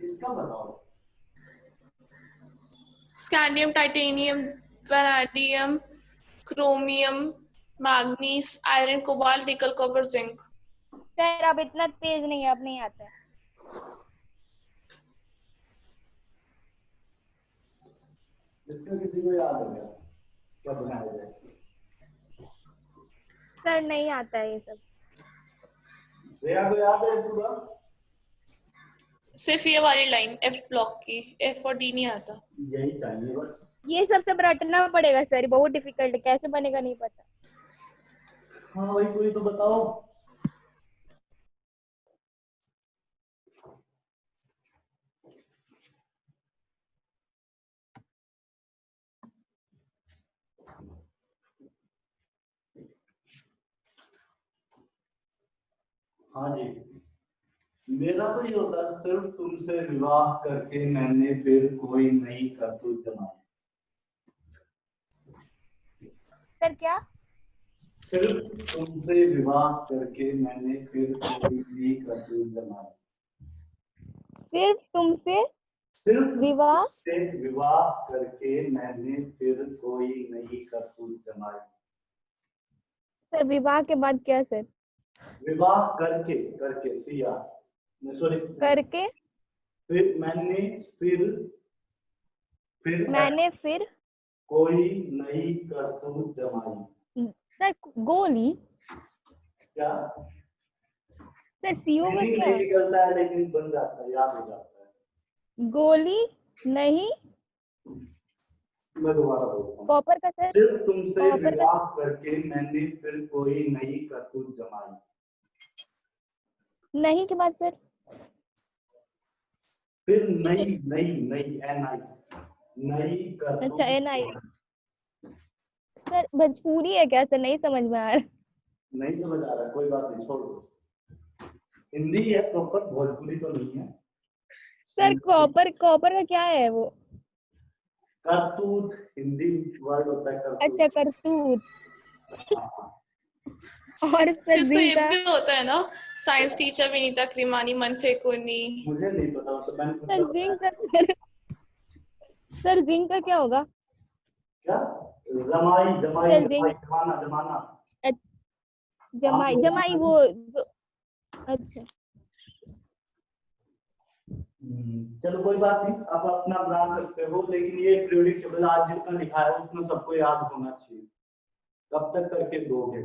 इसका बताओ। Scandium, titanium, vanadium, chromium, manganese, iron, cobalt, निकल, कॉपर, जिंक। सर अब इतना तेज नहीं है, अब नहीं आता है। इसका किसी को याद हो गया क्या बनाया जाए? सर नहीं आता है ये सब। श्रेया को याद है पूरा? सिर्फ ये वाली लाइन एफ ब्लॉक की, एफ और डी नहीं आता। यही चाहिए बस। ये सब रटना पड़ेगा सर, बहुत डिफिकल्ट है, कैसे बनेगा नहीं पता। हाँ भाई, कोई तो बताओ। हाँ जी, मेरा तो ये होता है, सिर्फ तुमसे विवाह करके मैंने फिर कोई नई करतूत जमाई। सर क्या? सिर्फ तुमसे विवाह करके मैंने फिर कोई नई करतूत जमाई। सिर्फ तुमसे सिर्फ विवाह से विवाह करके मैंने फिर कोई नई करतूत जमाई। सर विवाह के बाद क्या सर? विवाह करके सिया सॉरी करके फिर मैंने फिर फिर कोई नई करतूत जमाई। सर गोली। क्या? सर सीओ का नहीं क्या? निकलता है लेकिन बन जाता है, याद हो जाता है। गोली नहीं। मैं दोबारा बोलता हूँ। कॉपर का सर? सिर्फ तुमसे कॉपर का विवाह करके मैंने फिर कोई नई करतूत जमाई। नहीं के बाद सर? फिर नई NI नई करतूत। अच्छा NI। सर भोजपुरी है क्या सर? नहीं समझ में आ रहा। नहीं समझ आ रहा, कोई बात नहीं, छोड़ दो। हिंदी है प्रॉपर, भोजपुरी तो नहीं है। सर कॉपर का क्या है वो? करतूत हिंदी वर्ड होता है करतूत। अच्छा करतूत। हाँ। और सर इसको ये जिंक का? भी होता है ना, साइंस टीचर विनीता क्रिमानी मन फेकुनी। मुझे नहीं पता, तो मैंने खुद सर का जिंक बताया। का सर जिंक का क्या होगा? क्या? जमाई सर जिंक जमाना। जमाई वो अच्छा। चलो कोई बात नहीं, आप अपना बना सकते हो, लेकिन ये पीरियोडिक टेबल आज जितना लिखा है उसमें सबको याद होना चाहिए। कब तक करके दोगे?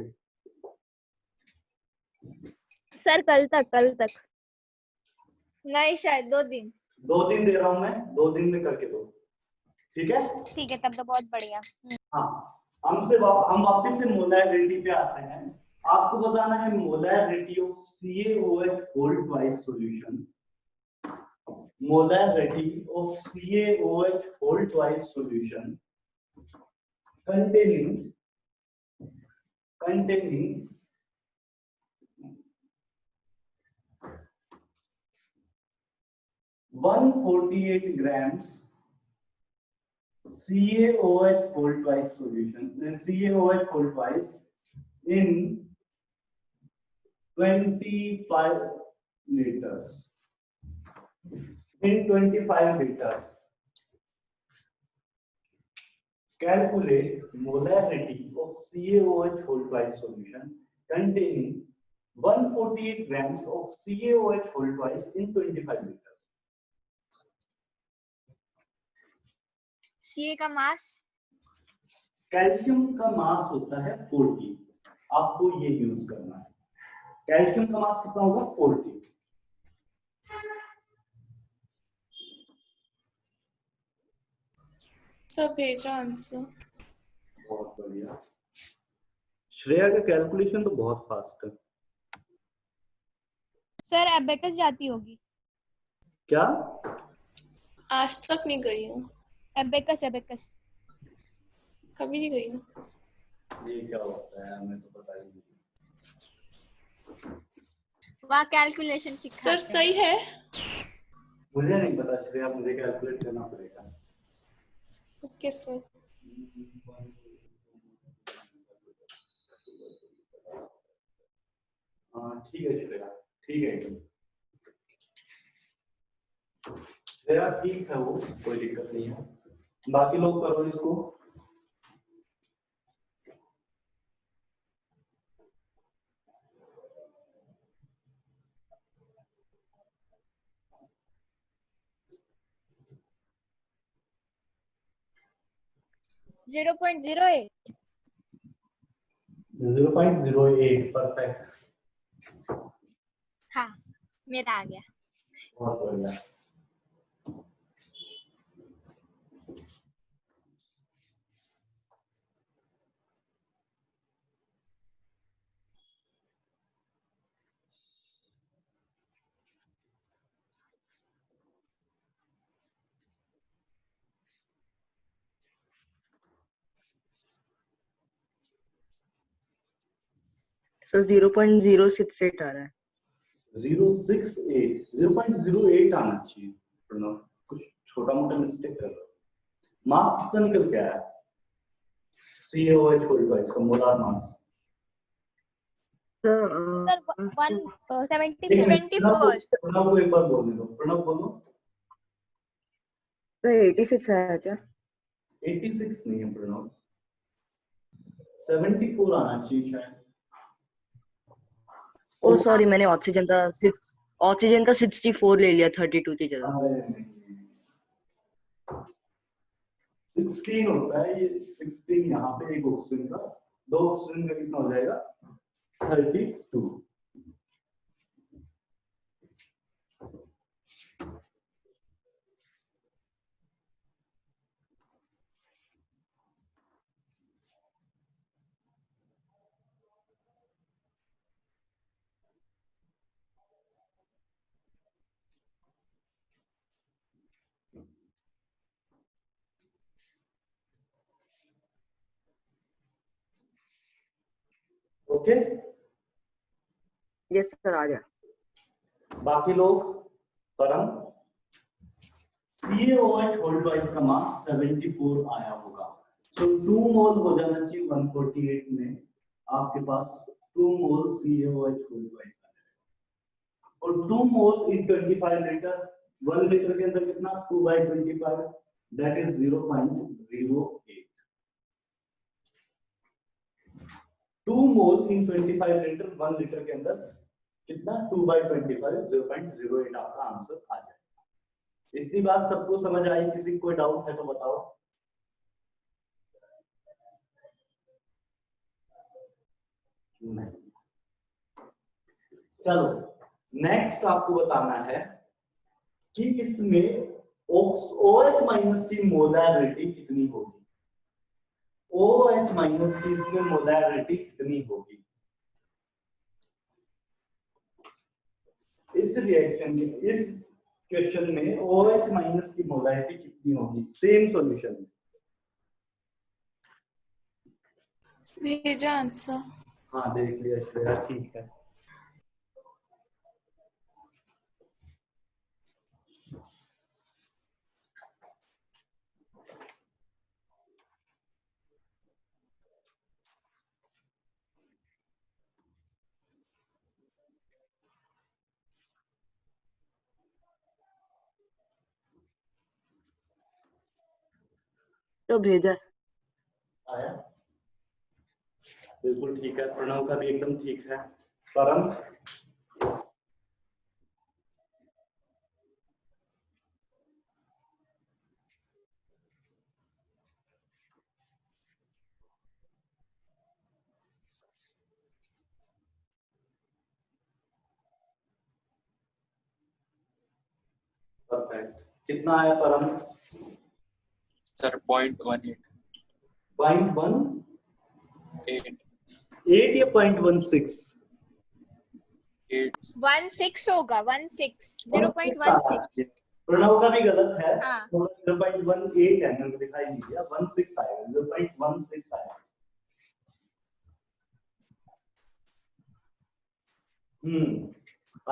सर कल तक नहीं शायद 2 दिन। 2 दिन दे रहा हूं मैं, 2 दिन में करके दो, ठीक है। ठीक है, तब तो बहुत बढ़िया। हाँ, हम वापस से मोलैरिटी पे आते हैं। आपको बताना है molarity of CaOH whole twice solution, molarity of CaOH whole twice solution containing 148 grams CaOH whole twice solution, CaOH whole twice in 25 liters. In 25 liters, calculate molarity of CaOH whole twice solution containing 148 grams of CaOH whole twice in 25 liters. Ca का मास, calcium का मास होता है 40, आपको ये use करना है। Calcium का मास कितना होगा? 40। सब भेजा आंसर। बहुत बढ़िया। श्रेया का कैलकुलेशन तो बहुत फास्ट है। सर एबेकस जाती होगी। क्या? आज तक नहीं गई हूँ, एबेकस कभी नहीं गई हूँ। ये क्या होता है हमें तो पता ही नहीं। वहाँ कैलकुलेशन सिखाते हैं। सर सही है। मुझे नहीं पता श्रेया, मुझे कैलकुलेट करना पड़ेगा। Okay sir. हाँ ठीक है श्रेया, ठीक है श्रेया, ठीक है, वो कोई दिक्कत नहीं है। बाकी लोग करो इसको। जीरो 0.08। 0.08 परफेक्ट। हाँ मेरा आ गया। बहुत बढ़िया। सर 0.068 आ रहा है। 0.08 आना चाहिए। प्रणव कुछ छोटा मोटा मिस्टेक कर रहा है। मास कितना निकल के आया? CaOH होल ट्वाइस का मोलार मास। सर 174। प्रणव को एक बार बोलने दो। प्रणव बोलो। सर 86 आया क्या? 86 नहीं है प्रणव, 74 आना चाहिए शायद। ओ सॉरी, मैंने ऑक्सीजन का 64 ले लिया 32 की जगह। अरे नहीं, 16 होता है ये। 16 यहाँ पे एक ऑक्सीजन का, 2 ऑक्सीजन का कितना हो जाएगा? 32। ओके, यस सर, आ गया। बाकी लोग परम। CaOH होल ट्वाइस का मास 74 आया होगा, सो 2 मोल हो जाना चाहिए 148 में। आपके पास 2 मोल CaOH होल ट्वाइस आ जाएगा। और 2 मोल इन 25 लीटर, 1 लीटर के अंदर कितना? 2/25, that is 0.08। 2 mole in 25 litre, 1 litre के अंदर कितना? 2/25, 0.08 आपका आंसर आ जाएगा। इतनी बात सबको समझ आई? किसी कोई डाउट है तो बताओ। नहीं। चलो नेक्स्ट आपको बताना है कि इसमें OH माइनस की मोलैरिटी कितनी होगी। OH माइनस की इसमें मोलैरिटी कितनी होगी इस रिएक्शन में, इस क्वेश्चन में OH माइनस की मोलैरिटी कितनी होगी सेम सॉल्यूशन में। भेजा आंसर। हाँ देख लिया श्रेया, ठीक है। तो भेजा। आया, बिल्कुल ठीक है। प्रणव का भी एकदम ठीक है। परम, परफेक्ट। कितना आया परम? सर 0.18 0.18 या 0.16? 16 होगा, 16 0.16। प्रणव का भी गलत है। हाँ। 0.18 है, मैंने दिखाई नहीं दिया। 16 आएगा, 0.16 आएगा।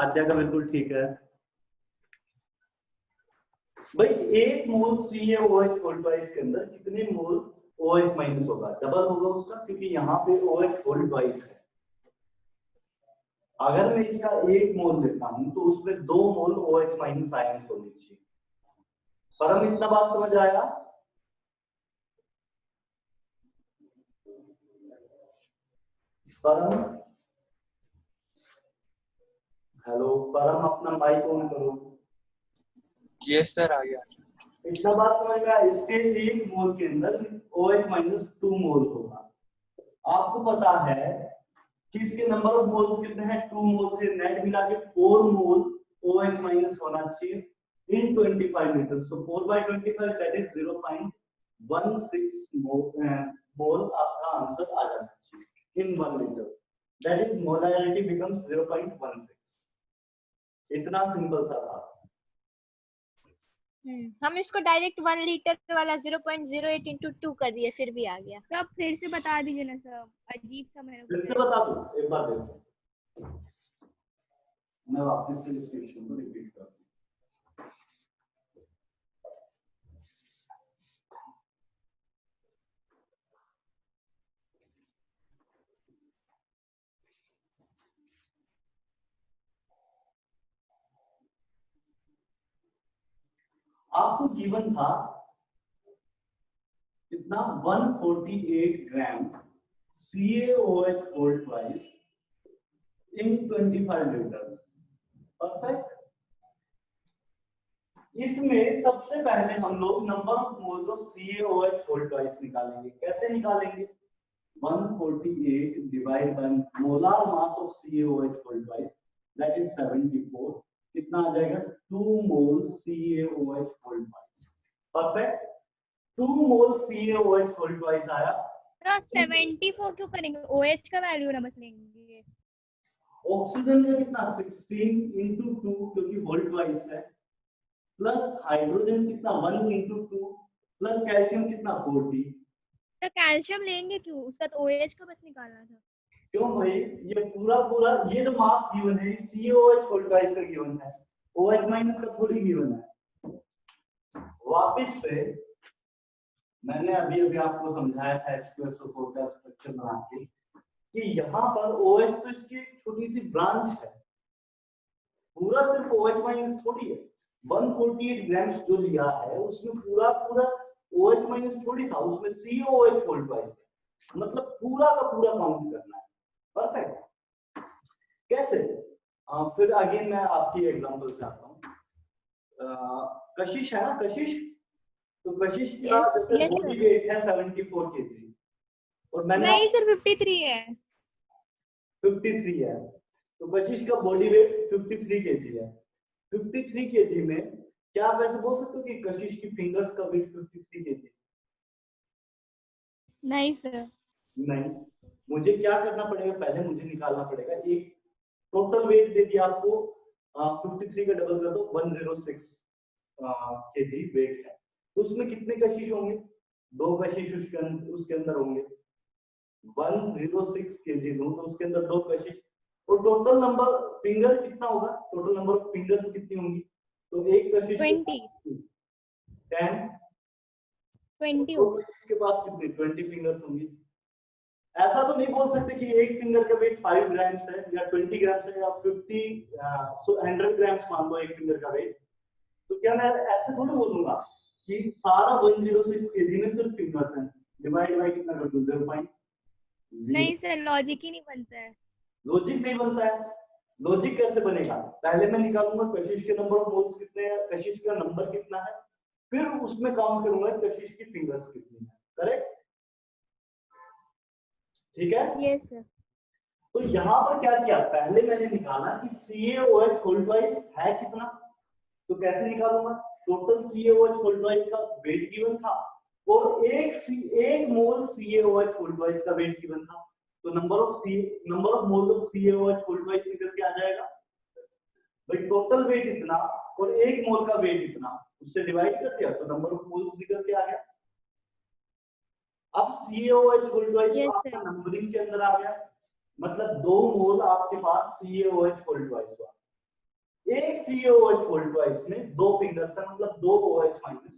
आद्या का बिल्कुल ठीक है। भाई एक मोल CaOH के अंदर कितने मोल OH माइनस होगा? डबल होगा उसका, क्योंकि यहाँ पे OH होल ट्वाइस है। अगर मैं इसका एक मोल लेता हूं तो उसमें 2 मोल OH माइनस आयंस होने चाहिए। परम इतना बात समझ आया? परम, हेलो परम, अपना माइक ऑन करो। यस सर, आ गया। इतना बात समझ में आया? इसके एक मोल के अंदर OH माइनस 2 मोल होगा। आपको पता है कि इसके नंबर ऑफ मोल्स कितने हैं? 2 मोल से नेट मिला के 4 मोल OH माइनस होना चाहिए in 25 liters. So 4 by 25 that is 0.16 मोल आपका आंसर आ जाना चाहिए in 1 liter. That is molarity becomes 0.16. इतना सिंपल सा था। हम इसको डायरेक्ट 1 लीटर वाला 0.08 into 2 कर दिए, फिर भी आ गया। तो आप फिर से बता दीजिए ना सर, अजीब सा मेरे फिर से बता दूं, एक बार देखो, मैं वापस से इस क्वेश्चन को रिपीट करता हूं। आपको गिवन था कितना? 148 gram CaOH whole twice in 25 liters. Perfect. इसमें सबसे पहले हम लोग number of moles of CaOH whole twice निकालेंगे। कैसे निकालेंगे? 148 divide by molar mass of CaOH whole twice, that is 74। कितना आ जाएगा? 2 mole CaOH whole twice. Perfect. 2 mole CaOH whole twice आया। तो 74 क्यों करेंगे? OH का वैल्यू ना बस लेंगे। ऑक्सीजन का कितना? 16 into 2 क्योंकि होल ट्वाइस है, प्लस हाइड्रोजन कितना? 1 into 2 प्लस कैल्शियम कितना? 40। तो कैल्शियम लेंगे क्यों? उसका तो OH का बस निकालना था। क्यों भाई? ये पूरा ये जो मास गिवन है CaOH होल ट्वाइस का गिवन है, OH माइनस का थोड़ी गिवन है। वापस से मैंने अभी आपको समझाया था H2SO4 का स्ट्रक्चर बना के कि यहाँ पर OH तो इसकी एक छोटी सी ब्रांच है, पूरा सिर्फ OH माइनस थोड़ी है। 148 ग्राम जो लिया है उसमें पूरा OH माइनस थोड़ी था, उसमें CaOH होल ट्वाइस है, मतलब पूरा का पूरा काउंट करना है। परफेक्ट। कैसे? फिर अगेन मैं आपकी एग्जांपल से आता हूँ। कशिश है ना, कशिश, तो कशिश का बॉडी वेट है 74 kg और मैंने नहीं सर 53 है। 53 है। तो कशिश का बॉडी वेट 53 केजी है। 53 केजी में क्या आप ऐसे बोल सकते हो कि कशिश की फिंगर्स का वेट 53 केजी? नहीं सर। नहीं, मुझे क्या करना पड़ेगा, पहले मुझे निकालना पड़ेगा एक टोटल वेट दे दिया आपको 53 का डबल कर दो 106 केजी वेट है, तो उसमें कितने कशिश होंगे? 2 कशिश उसके अंदर होंगे। 106 केजी लूं तो उसके अंदर 2 कशिश, और टोटल नंबर फिंगर कितना होगा? टोटल नंबर ऑफ फिंगर्स कितनी होंगी? तो एक कशिश 20 10 20 तो कशिश के पास कितने 20 फिंगर्स होंगी। ऐसा तो नहीं बोल सकते कि एक फिंगर का वेट 5 ग्राम्स है या 20 ग्राम्स है या 100 ग्राम्स मान लो एक फिंगर का वेट। तो क्या मैं ऐसे थोड़ी बोलूंगा कि सारा 106 केजी में सिर्फ फिंगर्स हैं, डिवाइड बाय कितना कर दूं? 0.0। नहीं सर, लॉजिक ही नहीं बनता है। लॉजिक नहीं बनता है। लॉजिक कैसे बनेगा? पहले मैं निकालूंगा कशिश के नंबर ऑफ मोल्स कितने हैं, कशिश का नंबर कितना है, फिर उसमें काउंट करूंगा कशिश की फिंगर्स कितनी है। करेक्ट? ठीक है? Yes sir. तो यहाँ पर क्या किया, पहले मैंने निकाला कि CaOH होल ट्वाइस है कितना, तो कैसे निकालूंगा? टोटल CaOH होल ट्वाइस का वेट गिवन था और एक मोल CaOH होल ट्वाइस का वेट गिवन था, तो number of moles of CaOH whole twice निकल के आ जाएगा। भाई टोटल वेट इतना और एक मोल का वेट इतना, उससे डिवाइड कर दिया तो नंबर ऑफ मोल्स निकल के आ गया। अब CaOH होल ट्वाइस आपका नंबरिंग के अंदर आ गया, मतलब 2 मोल आपके पास CaOH होल ट्वाइस हुआ। एक CaOH होल ट्वाइस में 2 फिंगर्स है, मतलब 2 OH माइनस है।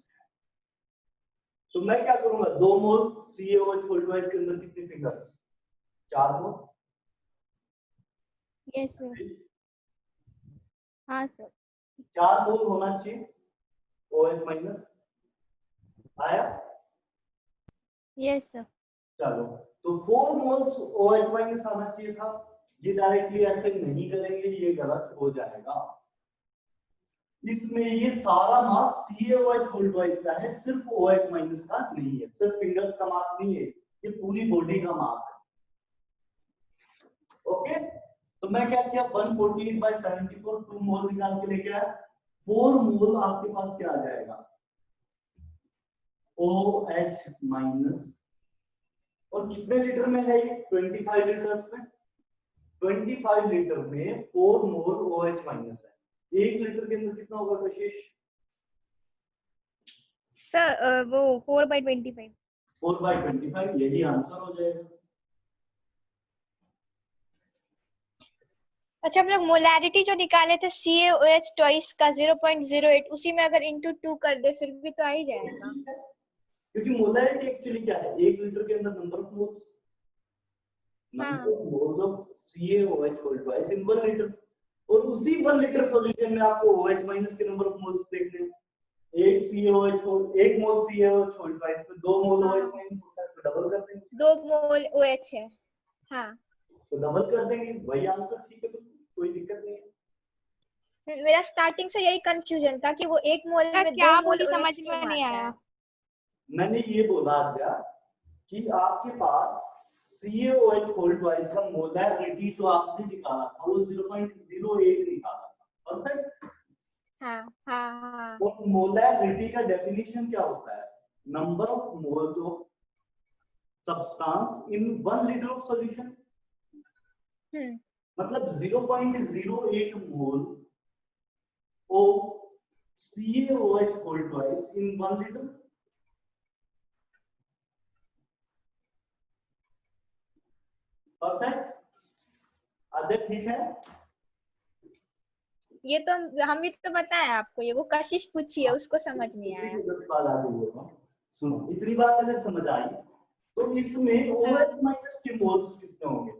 तो मैं क्या करूंगा, 2 मोल CaOH होल ट्वाइस के अंदर कितने फिंगर्स? 4 मोल। Yes sir. हाँ सर। 4 मोल होना चाहिए OH माइनस। आया? Yes sir. चलो, तो 4 मोल्स OH माइनस आना चाहिए था। ये डायरेक्टली ऐसे नहीं करेंगे, ये गलत हो जाएगा। इसमें ये सारा मास CaOH होल ट्वाइस का है, सिर्फ OH माइनस का नहीं है, सिर्फ फिंगर्स का मास नहीं है, ये पूरी बॉडी का मास है। ओके, तो मैं क्या किया, 148/74 2 मोल निकाल के लेके आया। 4 मोल आपके पास क्या आ जाएगा? OH minus. और कितने लीटर में है ये? 25 लीटर्स में। 25 लीटर में 4 मोल OH माइनस है। 1 लीटर के अंदर कितना होगा कशिश? सर वो 4/25। 4/25, यही आंसर हो जाएगा। अच्छा, हम लोग मोलैरिटी जो निकाले थे CaOH ट्वाइस का 0.08, उसी में अगर इंटू 2 कर दे फिर भी तो आ ही जाएगा। क्योंकि मोलैरिटी एक्चुअली क्या है? 1 लीटर के अंदर number of moles, number of moles of CaOH whole twice in 1 litre, और उसी 1 लीटर सॉल्यूशन में आपको OH माइनस के नंबर ऑफ मोल्स देखने हैं। एक मोल CaOH होल ट्वाइस में 2 मोल OH माइनस होता है, तो डबल कर देंगे। 2 मोल OH है। हाँ, तो डबल कर देंगे, वही आंसर। ठीक है, तो कोई दिक्कत नहीं है। मेरा स्टार्टिंग से यही कंफ्यूजन था कि वो 1 मोल में 2 क्या मोल बोली OH समझ क्यों में नहीं आता आया। है? मैंने ये बोला आद्या कि आपके पास CaOH होल ट्वाइस का मोलैरिटी जो आपने निकाला था वो 0.08 निकाला था, परफेक्ट। हाँ हाँ हाँ। और मोलैरिटी का डेफिनेशन क्या होता है? Number of moles of substance in 1 litre of solution. मतलब 0.08 mole of CaOH whole twice in 1 litre. Perfect Aadya, ठीक है? ये तो हम भी तो बताए आपको, ये वो कशिश पूछी है, उसको समझ नहीं आया। 10 बात आगे बोल रहा हूं, सुनो। इतनी बात अगर समझ आई तो इसमें OH माइनस के मोल्स कितने होंगे?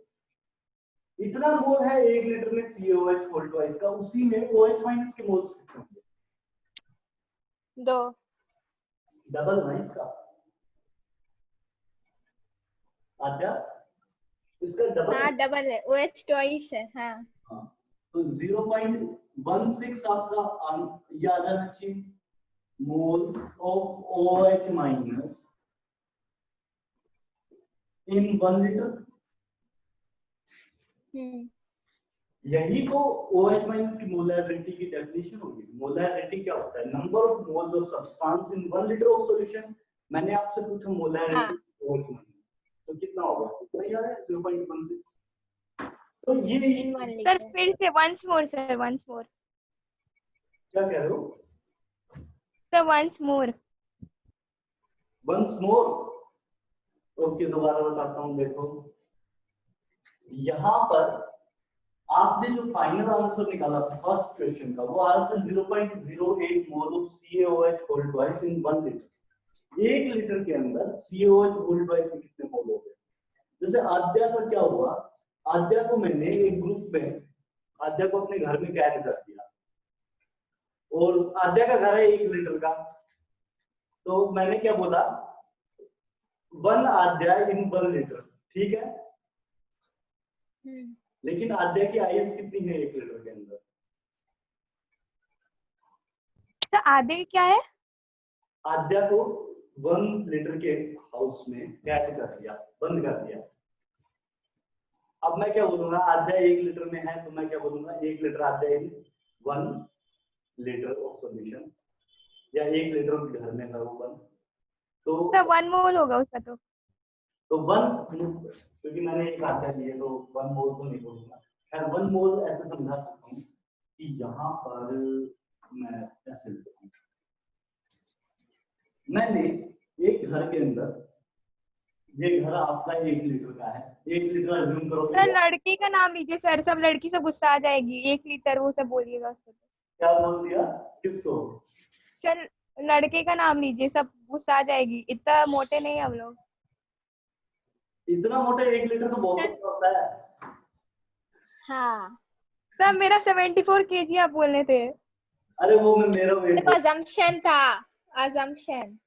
इतना मोल है 1 लीटर में CaOH होल ट्वाइस का, उसी में OH माइनस के मोल्स कितने होंगे? 2। डबल ना इसका आद्या, इसका डबल। हाँ डबल है, OH ट्वाइस है। हाँ तो 0.16 आपका याद आना चाहिए, mole of OH minus in 1 litre. यही तो OH माइनस की मोलैरिटी की डेफिनेशन होगी। मोलैरिटी क्या होता है? Number of moles of substance in 1 litre of solution. मैंने आपसे पूछा मोलैरिटी OH माइनस, तो कितना होगा? सही आ रहा है 0.16। तो ये इन 1 सर लीटर। फिर से once more sir, once more क्या कह रहे हो? Sir, once more. Once more. Okay, दोबारा बताता हूँ। देखो यहाँ पर आपने जो फाइनल आंसर निकाला था फर्स्ट क्वेश्चन का, वो आ रहा था 0.08 mole of CaOH whole twice in 1 litre. 1 litre के अंदर CaOH होल ट्वाइस के कितने मोल हो गए? जैसे आद्या का क्या हुआ, आद्या को मैंने एक ग्रुप में, आद्या को अपने घर में कैद कर दिया और आद्या का घर है 1 लीटर का, तो मैंने क्या बोला, 1 आद्या इन 1 लीटर, ठीक है। लेकिन आद्या की आयुष कितनी है 1 लीटर के अंदर? सर आधे क्या है? आद्या को 1 लीटर के हाउस में कैद कर दिया, बंद कर दिया। अब मैं क्या बोलूंगा, आद्या 1 लीटर में है, तो मैं क्या बोलूंगा, 1 लीटर आद्या इन 1 लीटर ऑफ सॉल्यूशन, या 1 लीटर घर में है वो बंद, तो सर 1 मोल होगा उसका तो। 1, क्योंकि मैंने एक आद्या ली है तो 1 मोल तो नहीं बोलूंगा। खैर 1 मोल ऐसे समझा सकता हूँ कि यहाँ पर मैं ऐसे लिखता हूँ, मैंने एक घर के अंदर, ये घर आपका 1 लीटर का है, 1 लीटर अज्यूम करो। सर लड़की का नाम लीजिए सर, सब लड़की सब गुस्सा आ जाएगी। 1 लीटर वो सब बोलिएगा उसको। क्या बोल दिया? किसको? सर लड़के का नाम लीजिए, सब गुस्सा आ जाएगी। इतना मोटे नहीं हम लोग। इतना मोटा 1 लीटर तो बहुत अच्छा होता है। हाँ सर मेरा 74 kg आप बोल रहे थे। अरे वो मैं मेरा वेट, देखो assumption था, assumption।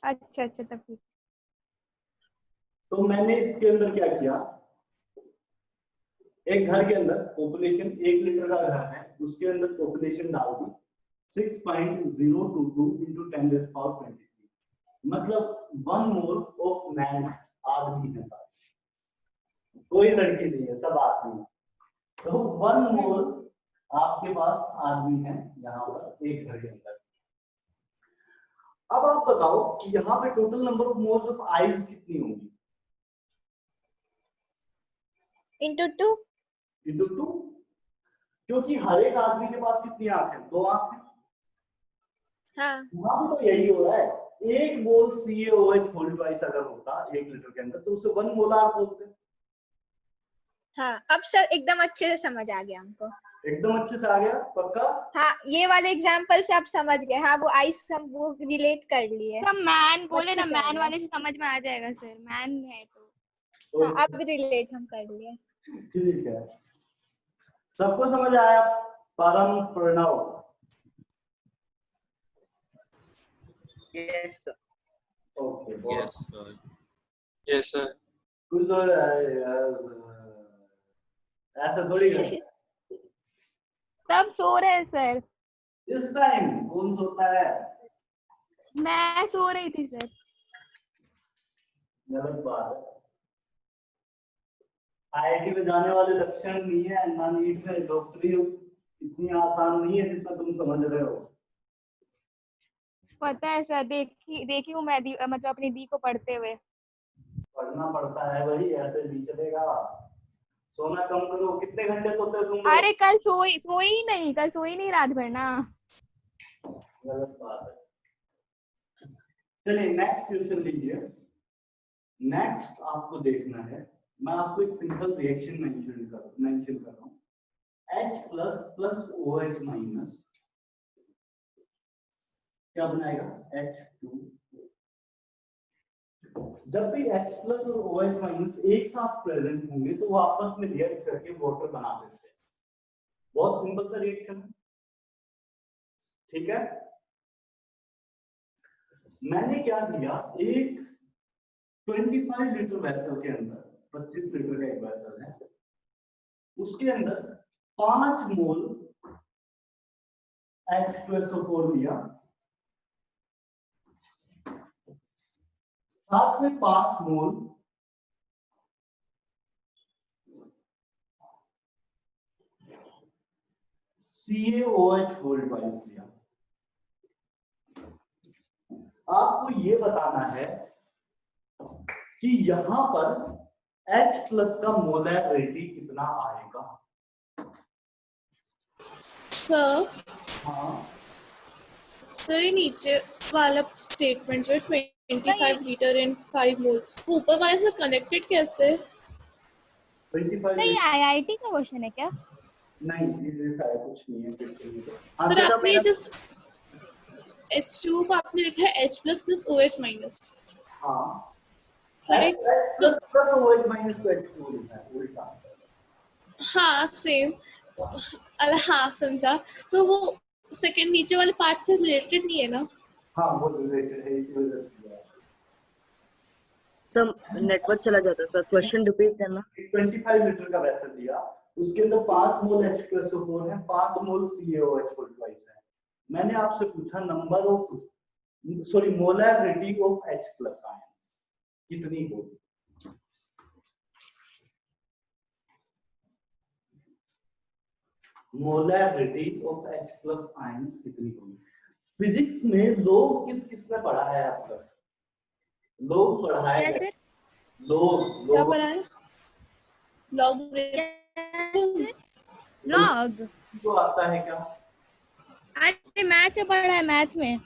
अच्छा अच्छा, तब ठीक। तो मैंने इसके अंदर क्या किया, एक घर के अंदर पॉपुलेशन 1 लीटर का घर है, उसके अंदर पॉपुलेशन डाल दी 6.022 into 10⁻23, मतलब 1 मोल ऑफ मैन, आदमी है सारे, कोई लड़की नहीं है, सब आदमी है। तो 1 मोल आपके पास आदमी है यहाँ पर एक घर के अंदर। अब आप बताओ कि यहाँ पे total number of moles of eyes कितनी होंगी? into 2। into 2, क्योंकि हर एक आदमी के पास कितनी आंख है? 2 आंख है। हाँ वहां भी तो यही हो रहा है। 1 मोल CaOH होल ट्वाइस अगर होता 1 लीटर के अंदर, तो उसे 1 मोलार बोलते हैं। हाँ, अब सर एकदम अच्छे से समझ आ गया हमको। एकदम अच्छे से आ गया, पक्का? हाँ, ये वाले एग्जाम्पल से आप समझ गए। हाँ, वो आइस हम वो रिलेट कर लिए। सर मैन बोले ना, अच्छे से मैन आ गया। वाले से समझ में आ जाएगा सर, मैन है तो। हाँ, अब रिलेट हम कर लिए। ठीक है, सबको समझ आया? Param Pranav. Yes sir. Okay, yes sir. Yes sir. कुछ तो ऐसा थोड़ी है। सब सो रहे हैं सर। इस टाइम कौन सोता है? मैं सो रही थी सर। गलत बात है। IIT में जाने वाले लक्षण नहीं है ना, नीट में डॉक्टरी इतनी आसान नहीं है जितना तुम समझ रहे हो। पता है सर, देखी हूँ मैं मतलब अपनी दी को पढ़ते हुए। पढ़ना पड़ता है भाई, ऐसे नहीं चलेगा। सोना कम करो। कितने घंटे सोते हो तुम लोग? अरे कल सोई नहीं रात भर ना। गलत बात है। चलिए नेक्स्ट क्वेश्चन लीजिए। नेक्स्ट आपको देखना है, मैं आपको एक सिंपल रिएक्शन मेंशन कर रहा हूँ। H plus plus OH minus क्या बनाएगा? H2। जब भी H प्लस और OH माइनस एक साथ प्रेजेंट होंगे तो वो आपस में रिएक्ट करके वाटर बना देते हैं। बहुत सिंपल सा रिएक्शन है, ठीक है। मैंने क्या किया, एक 25 लीटर वेसल के अंदर, 25 लीटर का एक वेसल है, उसके अंदर 5 मोल H2SO4 लिया, साथ में 5 मोल CaOH होल ट्वाइस लिया। आपको ये बताना है कि यहां पर H प्लस का मोलैरिटी कितना आएगा। सर हाँ सर ये नीचे वाला स्टेटमेंट जो 25 लीटर इन 5 मोल, ऊपर वाले से कनेक्टेड कैसे? 25 तो ये आईआईटी का क्वेश्चन है क्या? नहीं, ये सारा कुछ नहीं है। सर आपने जस्ट H2 को आपने लिखा है H plus plus OH minus, हाँ राइट? तो OH माइनस को H2 लिखा है उल्टा। हाँ सेम, हाँ समझा। तो वो सेकंड नीचे वाले पार्ट से रिलेटेड नहीं है ना? हाँ वो रिलेटेड है, इसी वजह से सर नेटवर्क चला जाता है सर, क्वेश्चन रिपीट करना। 25 लीटर का वैसे दिया, उसके अंदर 5 मोल H+O4 है, 5 मोल CaOH होल ट्वाइस है। मैंने आपसे पूछा number of molarity of H plus ion कितनी होगी। Molarity of H plus ion कितनी होगी। फिजिक्स में लोग किसने पढ़ा है आपका? लोग पढ़ा है क्या सर? क्या पढ़ा है? लॉग लॉग तो आता है क्या? अरे मैथ में पढ़ा है, मैथ में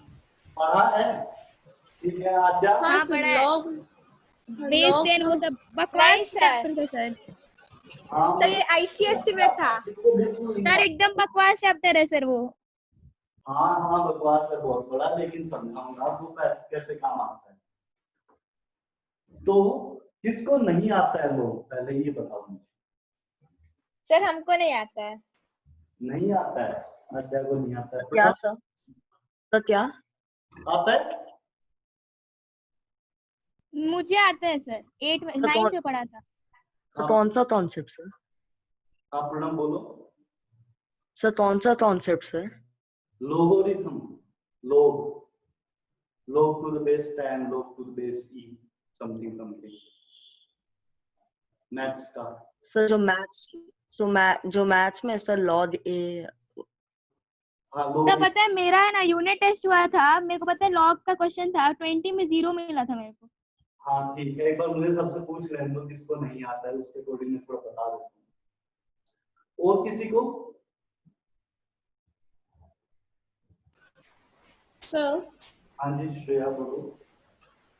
पढ़ा है, ठीक है। आज हाँ हाँ, सर, पढ़ा है। लॉग बेस 10 वो सब बकवास नहीं सर। चैप्टर था सर। सर ये ICSE में था। सर एकदम बकवास चैप्टर है सर वो। हाँ हाँ बकवास है बहुत बड़ा, लेकिन समझाऊंगा आपको कैसे काम आता है। तो किसको नहीं आता है लोग, पहले ये बताओ मुझे। सर हमको नहीं आता है। नहीं आता है, अध्याय को नहीं आता है। क्या सर? तो क्या आता है? मुझे आता है सर, 8 में 9 में पढ़ा था। तो कौन सा कॉन्सेप्ट सर? आप प्रणम बोलो। सर कौन सा concept sir? Logarithm, log to the base 10, log to the base e, something maths का। सर जो मैथ्स में सर log a। हाँ तो पता है मेरा है ना यूनिट टेस्ट हुआ था, मेरे को पता है लॉग का क्वेश्चन था, 20 में 0 मिला था मेरे को। हाँ ठीक है, एक बार मुझे सबसे पूछ लेने दो किसको नहीं आता है, उसके अकॉर्डिंग मैं थोड़ा बता देता हूँ। और किसी को? सर हाँ जी श्रेया बोलो।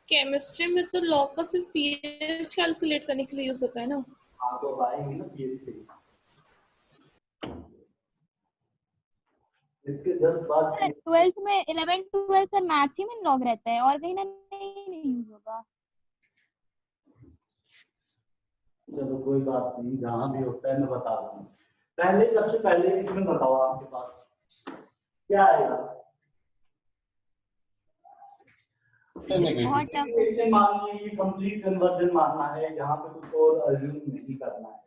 केमिस्ट्री में तो लॉग का सिर्फ पीएच कैलकुलेट करने के लिए यूज होता है ना? हाँ तो आएंगे ना पीएच। इसके 10 बाद सर 12th में 11 12 सर मैथ्स ही में लॉग रहता है और कहीं ना नहीं यूज होगा। चलो कोई बात नहीं, जहां भी होता है मैं बता दूंगा। पहले सबसे पहले इसमें बताओ आपके पास क्या आएगा। बहुत टफ है। माननी है, ये कंप्लीट कन्वर्जन मानना है, यहाँ पे कुछ और अज्यूम नहीं करना है।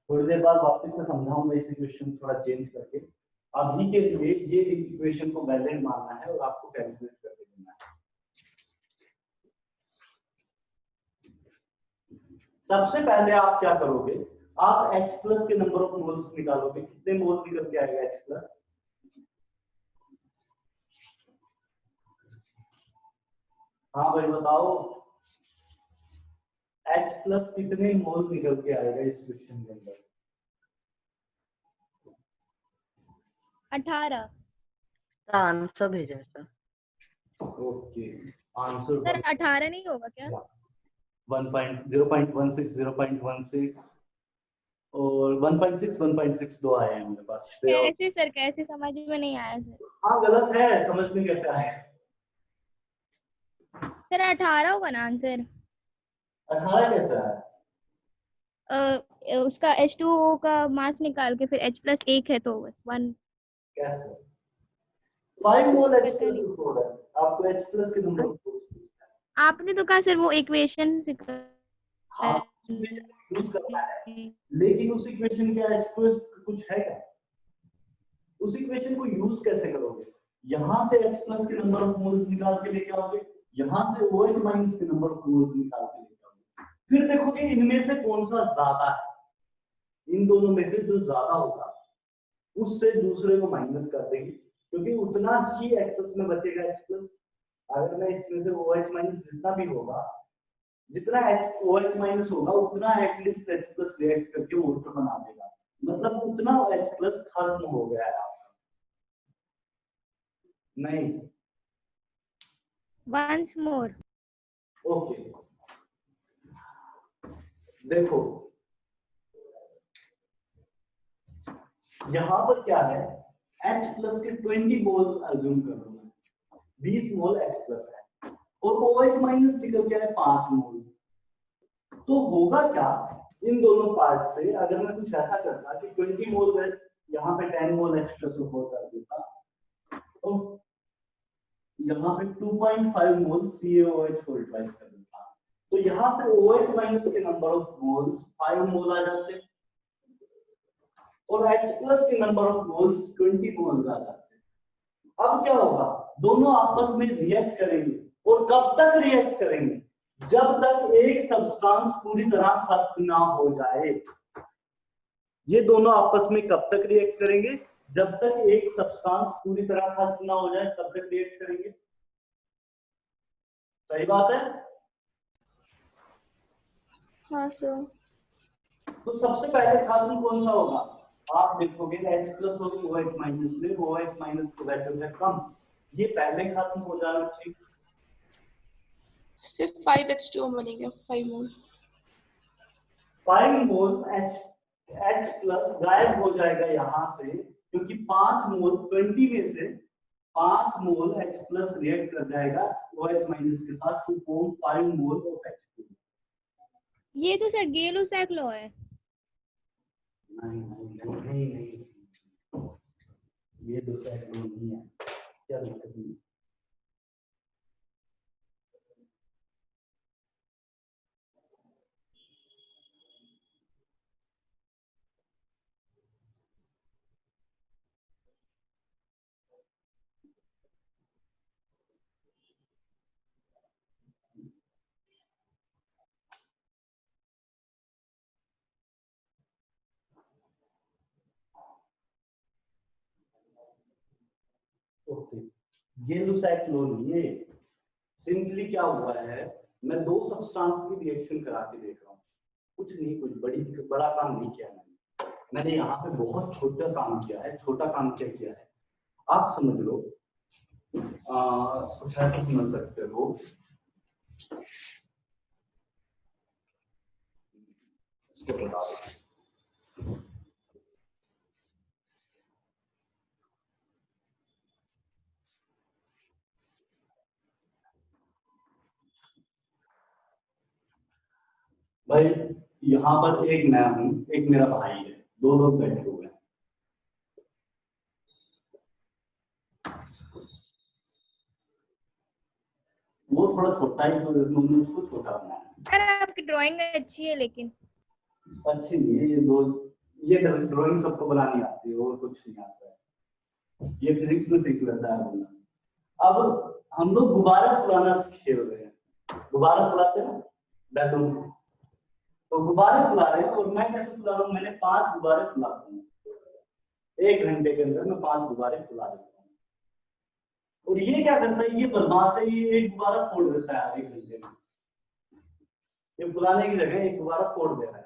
थोड़ी देर बाद वापस से समझाऊंगा इस इक्वेशन थोड़ा चेंज करके। अभी के लिए ये इक्वेशन को वैलिड मानना है और आपको कैलकुलेट करके देना है। सबसे पहले आप क्या करोगे, आप H प्लस के नंबर ऑफ मोल्स निकालोगे। कितने मोल निकल के आएगा H प्लस? हाँ भाई बताओ, H प्लस कितने मोल निकल के आएगा इस क्वेश्चन के अंदर? 18 आंसर भेजा है सर। ओके आंसर सर 18 नहीं होगा क्या? 0.16 0.16 और 1.6 1.6 दो आए हैं मेरे पास। कैसे सर, कैसे समझ में नहीं आया सर? हाँ गलत है, समझ में कैसे आए? सर 18 होगा ना आंसर? 18 कैसे आया? उसका H2O का मास निकाल के फिर H प्लस 1 है तो 1 कैसे? 5 मोल H+O4 है, आपको H प्लस के नंबर ऑफ मोल्स आपने तो कहा सर वो इक्वेशन हाँ यूज करना है, लेकिन उस इक्वेशन के H प्लस कुछ है क्या? उस इक्वेशन को यूज कैसे करोगे? यहाँ से H प्लस के नंबर ऑफ मोल्स निकाल के लेके आओगे, यहाँ से OH माइनस के नंबर ऑफ मोल्स निकाल के लेके आओगे, फिर देखोगे इनमें से कौन सा ज्यादा है। इन दोनों में से जो ज्यादा होगा उससे दूसरे को माइनस कर देंगे, क्योंकि उतना ही एक्सेस में बचेगा H प्लस। अगर मैं इसमें से OH माइनस जितना भी होगा, जितना OH माइनस होगा उतना एटलीस्ट H प्लस रिएक्ट करके वाटर बना देगा, मतलब उतना H प्लस खत्म हो गया है आपका। नहीं, वंस मोर। ओके, देखो यहां पर क्या है, H प्लस के 20 मोल्स अज्यूम कर लो मैं, 20 मोल H प्लस है और OH माइनस निकल गया है 5 मोल। तो होगा क्या इन दोनों पार्ट से, अगर मैं कुछ ऐसा करता कि 20 मोल है, यहाँ पे 10 मोल एक्स्ट्रा सपोर्ट कर देता, तो यहाँ पे 2.5 मोल CaOH को रिप्लेस कर देता, तो यहाँ से OH माइनस के नंबर ऑफ मोल्स 5 मोल आ जाते और H प्लस के नंबर ऑफ मोल्स 20 मोल्स आ जाते। अब क्या होगा, दोनों आपस में रिएक्ट करेंगे, और कब तक रिएक्ट करेंगे, जब तक एक सब्सटेंस पूरी तरह खत्म ना हो जाए। ये दोनों आपस में कब तक रिएक्ट करेंगे, जब तक एक सब्सटेंस पूरी तरह खत्म ना हो जाए तब तक रिएक्ट करेंगे। सही बात है? हाँ सर। तो सबसे पहले खत्म कौन सा होगा, आप देखोगे H प्लस और OH माइनस में OH माइनस को वैल्यू है कम, ये पहले खत्म हो जाना चाहिए। सिर्फ 5H2O बनेगा, 5 मोल। 5 मोल H प्लस गायब हो जाएगा यहाँ से, क्योंकि 5 मोल 20 में से 5 मोल H प्लस रिएक्ट कर जाएगा OH माइनस के साथ to form 5 mole of H2। ये तो सर गेलो-सैक लॉ है। नहीं नहीं नहीं नहीं, ये दूसरा नहीं है, क्या दिक्कत नहीं। ओके, ये लूसैक लॉ नहीं है, सिंपली क्या हुआ है, मैं दो सब्सटेंस की रिएक्शन करा के देख रहा हूँ, कुछ नहीं, कुछ बड़ा काम नहीं किया मैंने यहाँ पे बहुत छोटा काम किया है। छोटा काम क्या किया है आप समझ लो, कुछ ऐसा समझ सकते हो, इसको बता दो। भाई यहाँ पर एक मैं हूँ, एक मेरा भाई है, दो लोग बैठे हुए हैं। वो थोड़ा छोटा ही, तो उन्होंने उसको छोटा बनाया। सर आपकी ड्राइंग अच्छी है, लेकिन अच्छी नहीं है ये ड्राइंग सबको बनानी आती है और कुछ नहीं आता है, ये फिजिक्स में सीख लेता है बंदा। अब हम लोग गुब्बारा फुलाना खेल रहे हैं, गुब्बारा फुलाते हैं बैलून, तो गुब्बारे फुला रहे हैं, और मैं कैसे फुला रहा हूँ, मैंने 5 गुब्बारे फुलाता हूँ, 1 घंटे के अंदर मैं 5 गुब्बारे फुला देता हूँ। और ये क्या करता है, ये बदमाश है, ये एक गुब्बारा फोड़ देता है 1 घंटे में, ये फुलाने की जगह एक गुब्बारा फोड़ दे रहा है।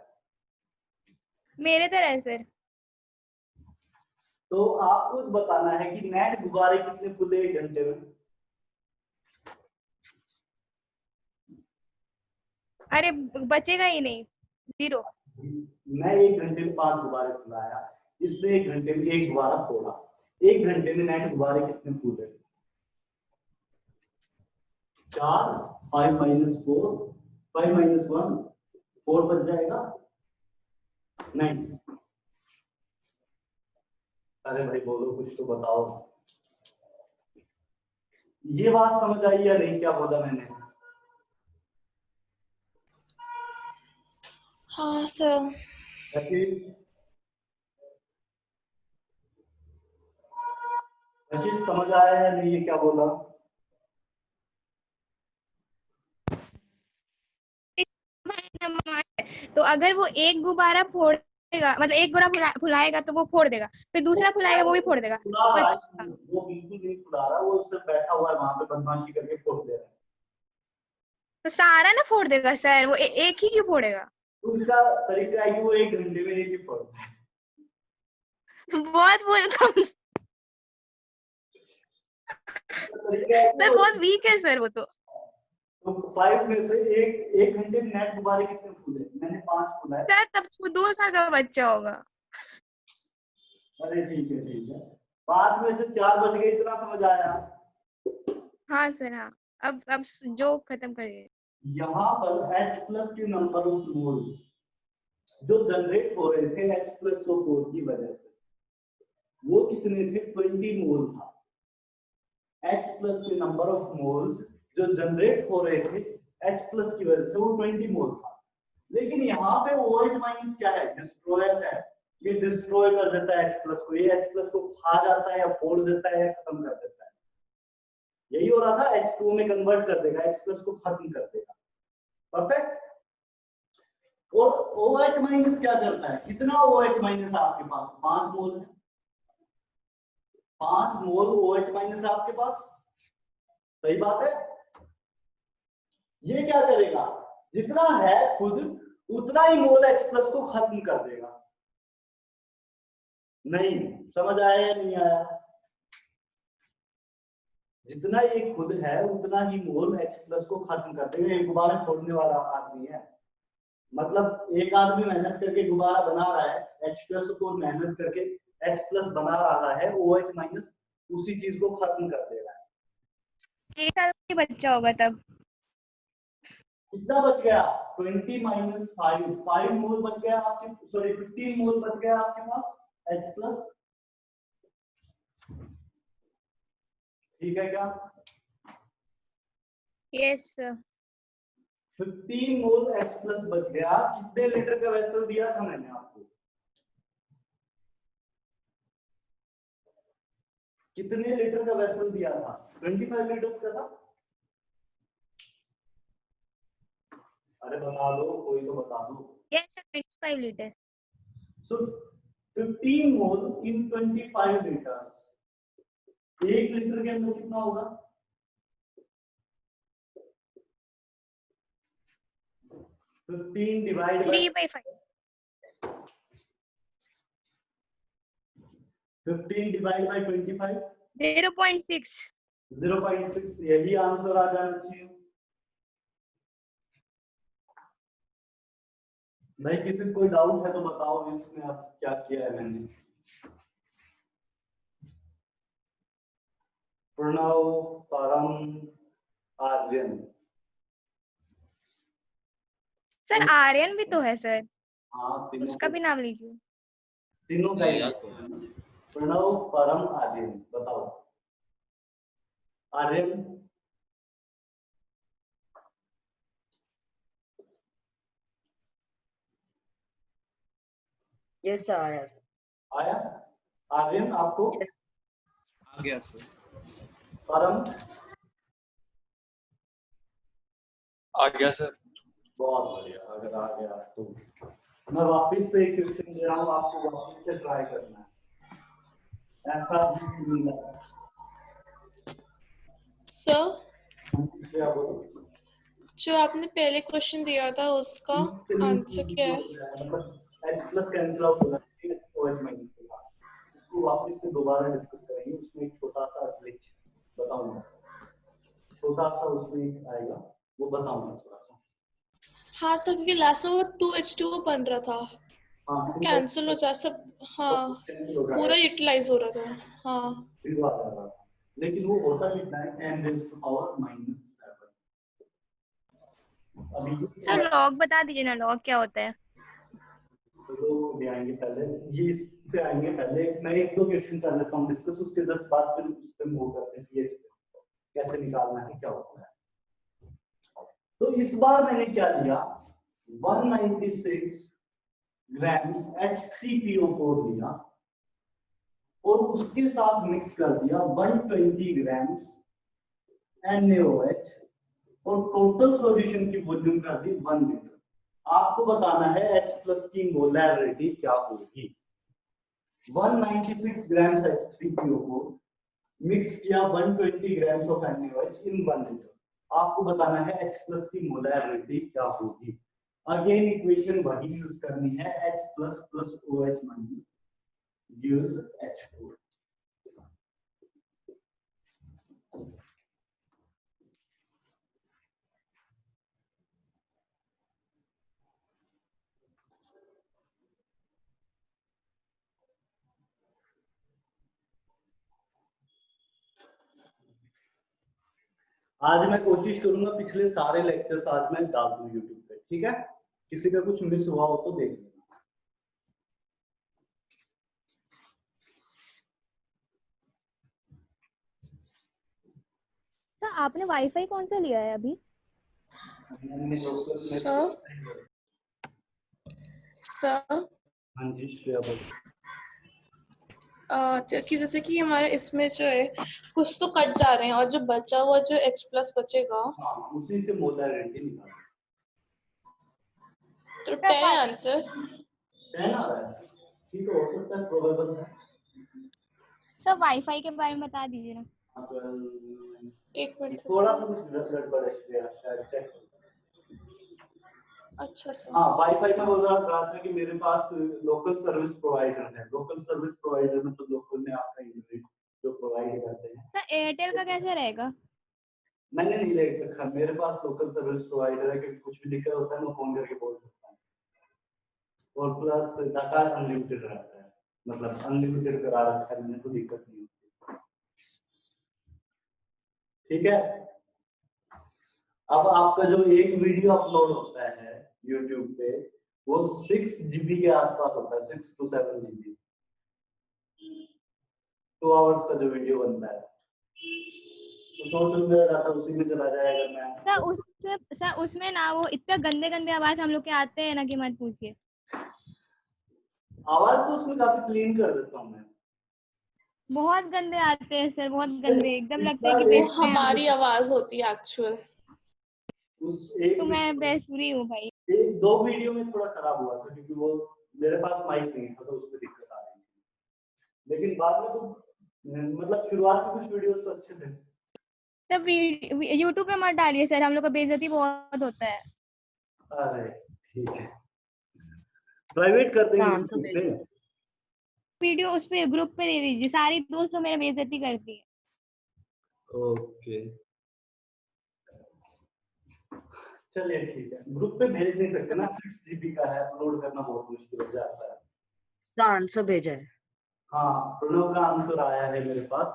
मेरे तरह है सर। तो आपको बताना है कि नेट गुब्बारे कितने फुले 1 घंटे में। अरे बचेगा ही नहीं, 0। मैं 1 घंटे में 5 गुब्बारे फुलाया, इसने 1 घंटे में 1 गुब्बारा फोड़ा, 1 घंटे में नेट गुब्बारे कितने फूले, 4, 5 माइनस 4, 5 माइनस 1, 4 बच जाएगा, नहीं। अरे भाई बोलो, कुछ तो बताओ, ये बात समझ आई या नहीं, क्या बोला मैंने? हाँ सर। आशीष समझ आया या नहीं, ये क्या बोला? तो अगर वो एक गुब्बारा फोड़ मतलब एक गोला फुलाएगा तो वो फोड़ देगा, फिर दूसरा फुलाएगा वो भी फोड़ देगा। फुला रहा है, अच्छा। वो बिल्कुल नहीं फुला रहा, वो सिर्फ बैठा हुआ है वहां पे बदमाशी करके फोड़ दे रहा है। तो सारा ना फोड़ देगा सर, वो एक ही क्यों फोड़ेगा? तो उसका तरीका है कि वो 1 घंटे में एक ही फोड़ता है। बहुत कम तरीका है कि सर, वो- बहुत वीक है सर वो तो। तो 5 में से एक घंटे में नेट गुब्बारे कितने फूले? मैंने 5 फुलाए। सर तब वो 2 साल का बच्चा होगा। अरे ठीक है 5 में से 4 बच गए, इतना समझ आया? हाँ सर हाँ, अब जो खत्म करिए। यहाँ पर H प्लस के नंबर ऑफ मोल्स जो जनरेट हो रहे थे H+O4 की वजह से, वो कितने थे? 20 मोल था। H प्लस के नंबर ऑफ मोल्स जो जनरेट हो रहे थे H प्लस की वजह से, वो 20 मोल था। लेकिन यहाँ पे OH माइनस क्या है? डिस्ट्रॉयर है। ये डिस्ट्रॉय कर देता है H प्लस को, ये H प्लस को खा जाता है या फोड़ देता है या खत्म कर देता है। यही हो रहा था, H2O में कन्वर्ट कर देगा, H प्लस को खत्म कर देगा। परफेक्ट। और OH माइनस क्या करता है? कितना OH माइनस आपके पास? 5 मोल है। 5 मोल OH माइनस आपके पास, सही बात है। ये क्या करेगा? जितना है खुद उतना ही मोल H प्लस को खत्म कर देगा। नहीं समझ आया या नहीं आया? जितना ये खुद है उतना ही मोल H प्लस को खत्म कर देगा। ये गुब्बारा फोड़ने वाला आदमी है, मतलब एक आदमी मेहनत करके गुब्बारा बना रहा है, H+ को मेहनत करके H+ बना रहा है, OH माइनस उसी चीज को खत्म कर दे रहा है। 1 साल का बच्चा होगा तब। कितना बच गया? 20 माइनस 5 मोल बच गया आपके, सॉरी 15 मोल बच गया आपके पास H+। ठीक है क्या? Yes sir. 15 मोल H+ बच गया। कितने लीटर का वेसल दिया था मैंने आपको? कितने लीटर का वेसल दिया था? 25 लीटर का था। अरे बता दो, कोई तो बता दो। Yes sir, 25 litre. So 15 मोल इन 25 लीटर, 1 लीटर के अंदर कितना होगा? 15 डिवाइड बाय 3/5। 15 divide by 25 0.6। 0.6। यही आंसर आ जाना चाहिए भाई। किसी को कोई डाउट है तो बताओ इसमें अब क्या किया है मैंने। प्रणव, परम, आर्यन। सर आर्यन भी तो है सर, हाँ तीनों उसका भी नाम लीजिए। तीनों का ही है। प्रणव, परम, आर्यन। बताओ आर्यन। यस सर, आया सर। आया? आर्यन आपको? यस। आ गया सर। परम? आ गया सर। बहुत बढ़िया, अगर आ गया तो मैं वापस से एक क्वेश्चन दे रहा हूँ, आपको वापस से ट्राई करना है। ऐसा नहीं है सर क्या बोलो? जो आपने पहले क्वेश्चन दिया था उसका आंसर क्या है? H+ कैंसिल आउट होना चाहिए OH माइनस के साथ। इसको वापस से दोबारा डिस्कस करेंगे। उसमें एक छोटा सा ग्लिच बताऊंगा, छोटा सा उसमें एक आएगा, वो बताऊंगा थोड़ा सा। हाँ सर, क्योंकि लास्ट में वो 2H2O बन रहा था, हाँ वो कैंसिल हो जा सब। हाँ पूरा यूटिलाइज हो रहा था। हाँ फिर वो आ रहा था, लेकिन वो होता कितना है? 10⁻⁻⁷। अभी सर लॉग बता दीजिए ना, लॉग क्या होता है? तो भी आएंगे पहले, ये इस पे आएंगे पहले। मैं 1-2 क्वेश्चन कर लेता हूँ डिस्कस, उसके 10 बाद फिर उस पे मूव करते हैं कि कैसे निकालना है, क्या होता है। तो इस बार मैंने क्या लिया? 196 ग्राम H3PO4 लिया और उसके साथ मिक्स कर दिया 120 ग्राम NaOH और टोटल सॉल्यूशन की वॉल्यूम कर दी 1 लीटर। आपको बताना है H प्लस की मोलैरिटी क्या होगी। 196 ग्राम H3PO को मिक्स किया 120 gram of NaOH in 1 litre. आपको बताना है H प्लस की मोलैरिटी क्या होगी। अगेन इक्वेशन वही यूज करनी है, H plus plus OH minus gives H4। आज मैं कोशिश करूंगा पिछले सारे लेक्चर्स आज मैं डाल दूं यूट्यूब पे, ठीक है? किसी का कुछ मिस हुआ हो तो देख लेना। सर आपने वाईफाई कौन सा लिया है अभी? सर हाँ जी श्रेया बोलो। कि जैसे कि हमारे इसमें जो है कुछ तो कट जा रहे हैं और जो बचा हुआ जो H प्लस बचेगा हाँ, उसी से मोलैरिटी निकालना। तो 10 आंसर 10 आ रहा है, ठीक है, हो सकता है प्रोबेबल है। सर वाईफाई के बारे में बता दीजिए ना। एक मिनट थोड़ा सा कुछ गड़बड़ है श्रेया, शायद चेक। अच्छा सर। हाँ, वाईफाई में बोल रहा था कि मेरे पास लोकल सर्विस प्रोवाइडर है। लोकल सर्विस प्रोवाइडर मतलब लोकल में आपका इंटरनेट जो प्रोवाइड करते हैं। सर एयरटेल का कैसे रहेगा? मैंने नहीं ले रखा, मेरे पास लोकल सर्विस प्रोवाइडर है कि कुछ भी दिक्कत होता है मैं फोन करके बोल सकता हूँ। और प्लस डाटा अनलिमिटेड रहता है, मतलब अनलिमिटेड करा रखा है मैंने, कोई दिक्कत नहीं होती। ठीक है, अब आपका जो एक वीडियो अपलोड होता है YouTube पे वो 6 GB के आसपास होता है, 6 to 7 GB, 2 आवर्स का जो वीडियो बनता है, तो टोटल मेरा डाटा उसी में चला जाएगा। मैं सर उसमें ना वो इतना गंदे गंदे आवाज हम लोग के आते हैं ना कि मत पूछिए। आवाज तो उसमें काफी क्लीन कर देता हूँ मैं। बहुत गंदे आते हैं सर, बहुत गंदे, एकदम लगता है कि वो बेस्ट हमारी आवाज होती है एक्चुअल। उस एक तो मैं बेसुरी हूँ भाई। एक दो वीडियो में थोड़ा खराब हुआ था क्योंकि वो मेरे पास माइक नहीं था तो उसमें दिक्कत आ रही थी, लेकिन बाद में तो मतलब शुरुआत में कुछ वीडियोस तो अच्छे थे। सर यूट्यूब पे मत डालिए सर, हम लोग का बेइज्जती बहुत होता है। अरे ठीक है, प्राइवेट कर देंगे। वीडियो उस पे ग्रुप पे दे दीजिए, सारी दोस्त मेरे बेइज्जती करती है। ओके चलिए ठीक है, ग्रुप पे भेज नहीं सकते ना, 6 GB का है, अपलोड करना बहुत मुश्किल हो जाता है। आंसर भेजा है। हाँ, प्रणव का आंसर आया है मेरे पास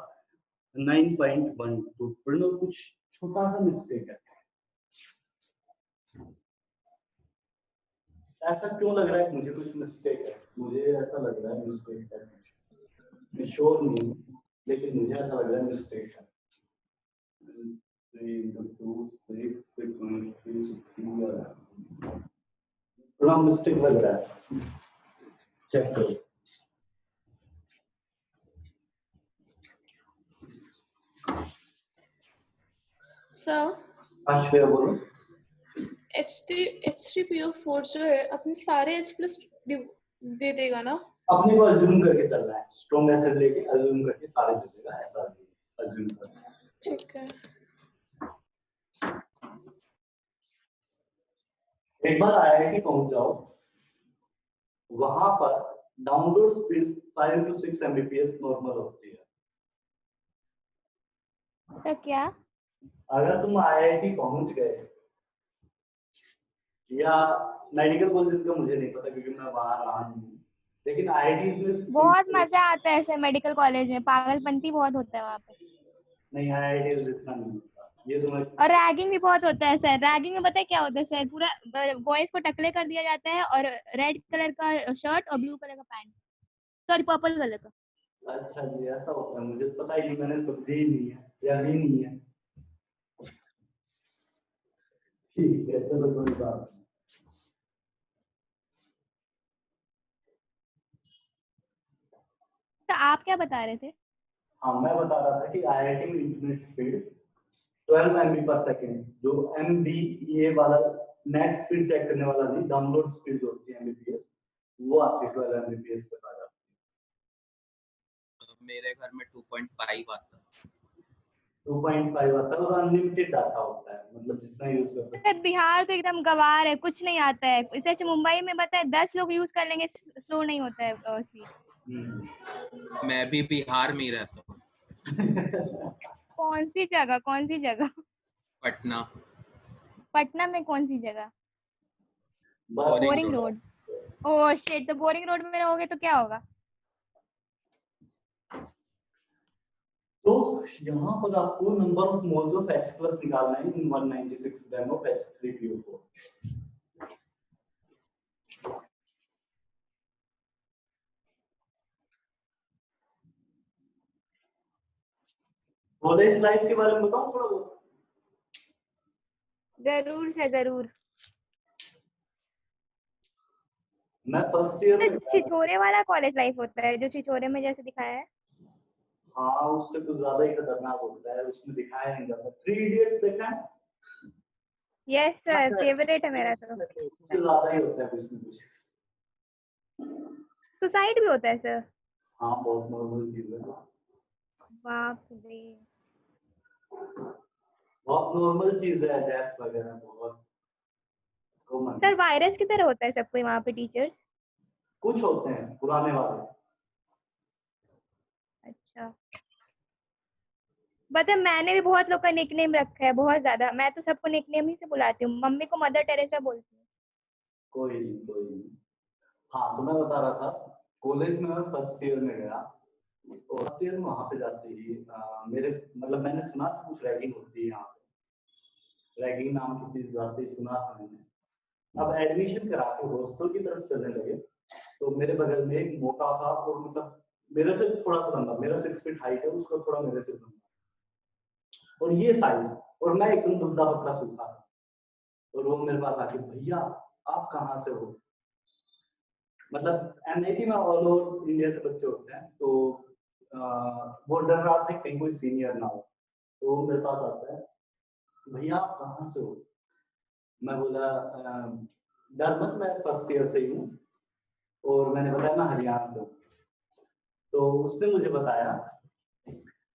9.1। तो प्रणव कुछ छोटा सा मिस्टेक है। ऐसा क्यों लग रहा है मुझे कुछ मिस्टेक है? मुझे ऐसा लग रहा है मिस्टेक है, मैं श्योर नहीं लेकिन मुझे ऐसा लग रहा है मिस्टेक है। 3 into 2 6 6 minus 3 3 थोड़ा मिस्टेक लग रहा है, चेक करो। सर अच्छा बोलो। H3PO4 जो है अपने सारे H प्लस दे देगा ना? अपने को अज्यूम करके चलना है, स्ट्रॉन्ग एसिड लेके अज्यूम करके सारे दे देगा, ऐसा अज्यूम करना है। ठीक है। एक बार IIT पहुंच जाओ, वहां पर download speed 5 to 6 Mbps normal होती है। सर क्या? अगर तुम IIT पहुंच गए या मेडिकल कॉलेज का मुझे नहीं पता क्योंकि मैं वहां रहा नहीं, लेकिन IIT में बहुत मजा आता है सर मेडिकल कॉलेज में, पागलपंती बहुत होता है वहाँ पे। नहीं, IIT में इतना नहीं होता ये तो मैं। और रैगिंग भी बहुत होता है सर। रैगिंग में पता है क्या होता है सर? पूरा बॉयज को टकले कर दिया जाता है और रेड कलर का शर्ट और ब्लू कलर का पैंट, सॉरी पर्पल कलर का। अच्छा जी, ऐसा होता है, मुझे पता ही नहीं, मैंने तो दी नहीं है या ली नहीं है। ठीक है चलो कोई बात नहीं। सर आप क्या बता रहे थे? हाँ, मैं बता रहा था कि IIT में इंटरनेट स्पीड 12 MB पर सेकेंड, जो MBEA वाला नेट स्पीड चेक करने वाला नहीं, डाउनलोड स्पीड जो होती है एमबीपीएस, वो आपकी 12 एमबीपीएस तक आ जाती मेरे घर में 2.5 आता है। 2.5 आता है और अनलिमिटेड डाटा होता है, मतलब जितना यूज कर सकते सर बिहार तो एकदम गवार है, कुछ नहीं आता है। इससे अच्छा मुंबई में बताए 10 लोग यूज कर लेंगे, स्लो नहीं होता है स्पीड। मैं भी बिहार में ही रहता हूँ। कौन सी जगह, कौन सी जगह? पटना। पटना में कौन सी जगह? Boring boring road. Oh shit, तो बोरिंग रोड में रहोगे तो क्या होगा? तो यहाँ पर आपको number of moles of H plus निकालना है इन 196 gram of H3PO4। College life के बारे में बताओ थोड़ा बहुत। जरूर से जरूर। मैं फर्स्ट ईयर में गया। छिछोरे वाला कॉलेज लाइफ होता है जो छिछोरे में जैसे दिखाया है? हाँ, उससे कुछ ज्यादा ही खतरनाक होता है, उसमें दिखाया नहीं जाता। 3 इडियट्स देखा है? यस सर, फेवरेट है मेरा तो। उससे ज्यादा ही होता है कुछ न कुछ। सुसाइड भी होता है सर? हाँ, बहुत नॉर्मल चीज है, बाप रे। बहुत नॉर्मल चीज है, डेथ वगैरह बहुत कॉमन। सर वायरस की तरह होता है सब कोई वहाँ पे टीचर्स? कुछ होते हैं पुराने वाले। अच्छा, बता मैंने भी बहुत लोग का निकनेम रखा है, बहुत ज्यादा। मैं तो सबको निकनेम ही से बुलाती हूँ, मम्मी को मदर टेरेसा बोलती हूँ। कोई नहीं। हाँ, तो मैं बता रहा था, कॉलेज में मैं फर्स्ट ईयर में गया, और फर्स्ट ईयर में वहाँ पे जाते ही मेरे मतलब मैंने सुना था कुछ रैगिंग होती है यहाँ पे, रैगिंग नाम की चीज जाती है, सुना था मैंने। अब एडमिशन करा के हॉस्टल की तरफ चलने लगे, तो मेरे बगल में एक मोटा सा, और मतलब मेरे से थोड़ा सा लंबा, मेरा 6 फीट हाइट है, उसका थोड़ा मेरे से लंबा, और ये साइज, और मैं एकदम दुबला पतला सूखा था। और वो मेरे पास आके, भैया आप कहाँ से हो? मतलब एनआईटी में ऑल ओवर इंडिया से बच्चे होते हैं, तो वो डर रहा था कहीं कोई सीनियर ना हो, तो वो मेरे पास आता है, भैया आप कहाँ से हो? मैं बोला डर मत, मैं फर्स्ट ईयर से ही हूँ, और मैंने बताया मैं हरियाणा से हूँ। तो उसने मुझे बताया,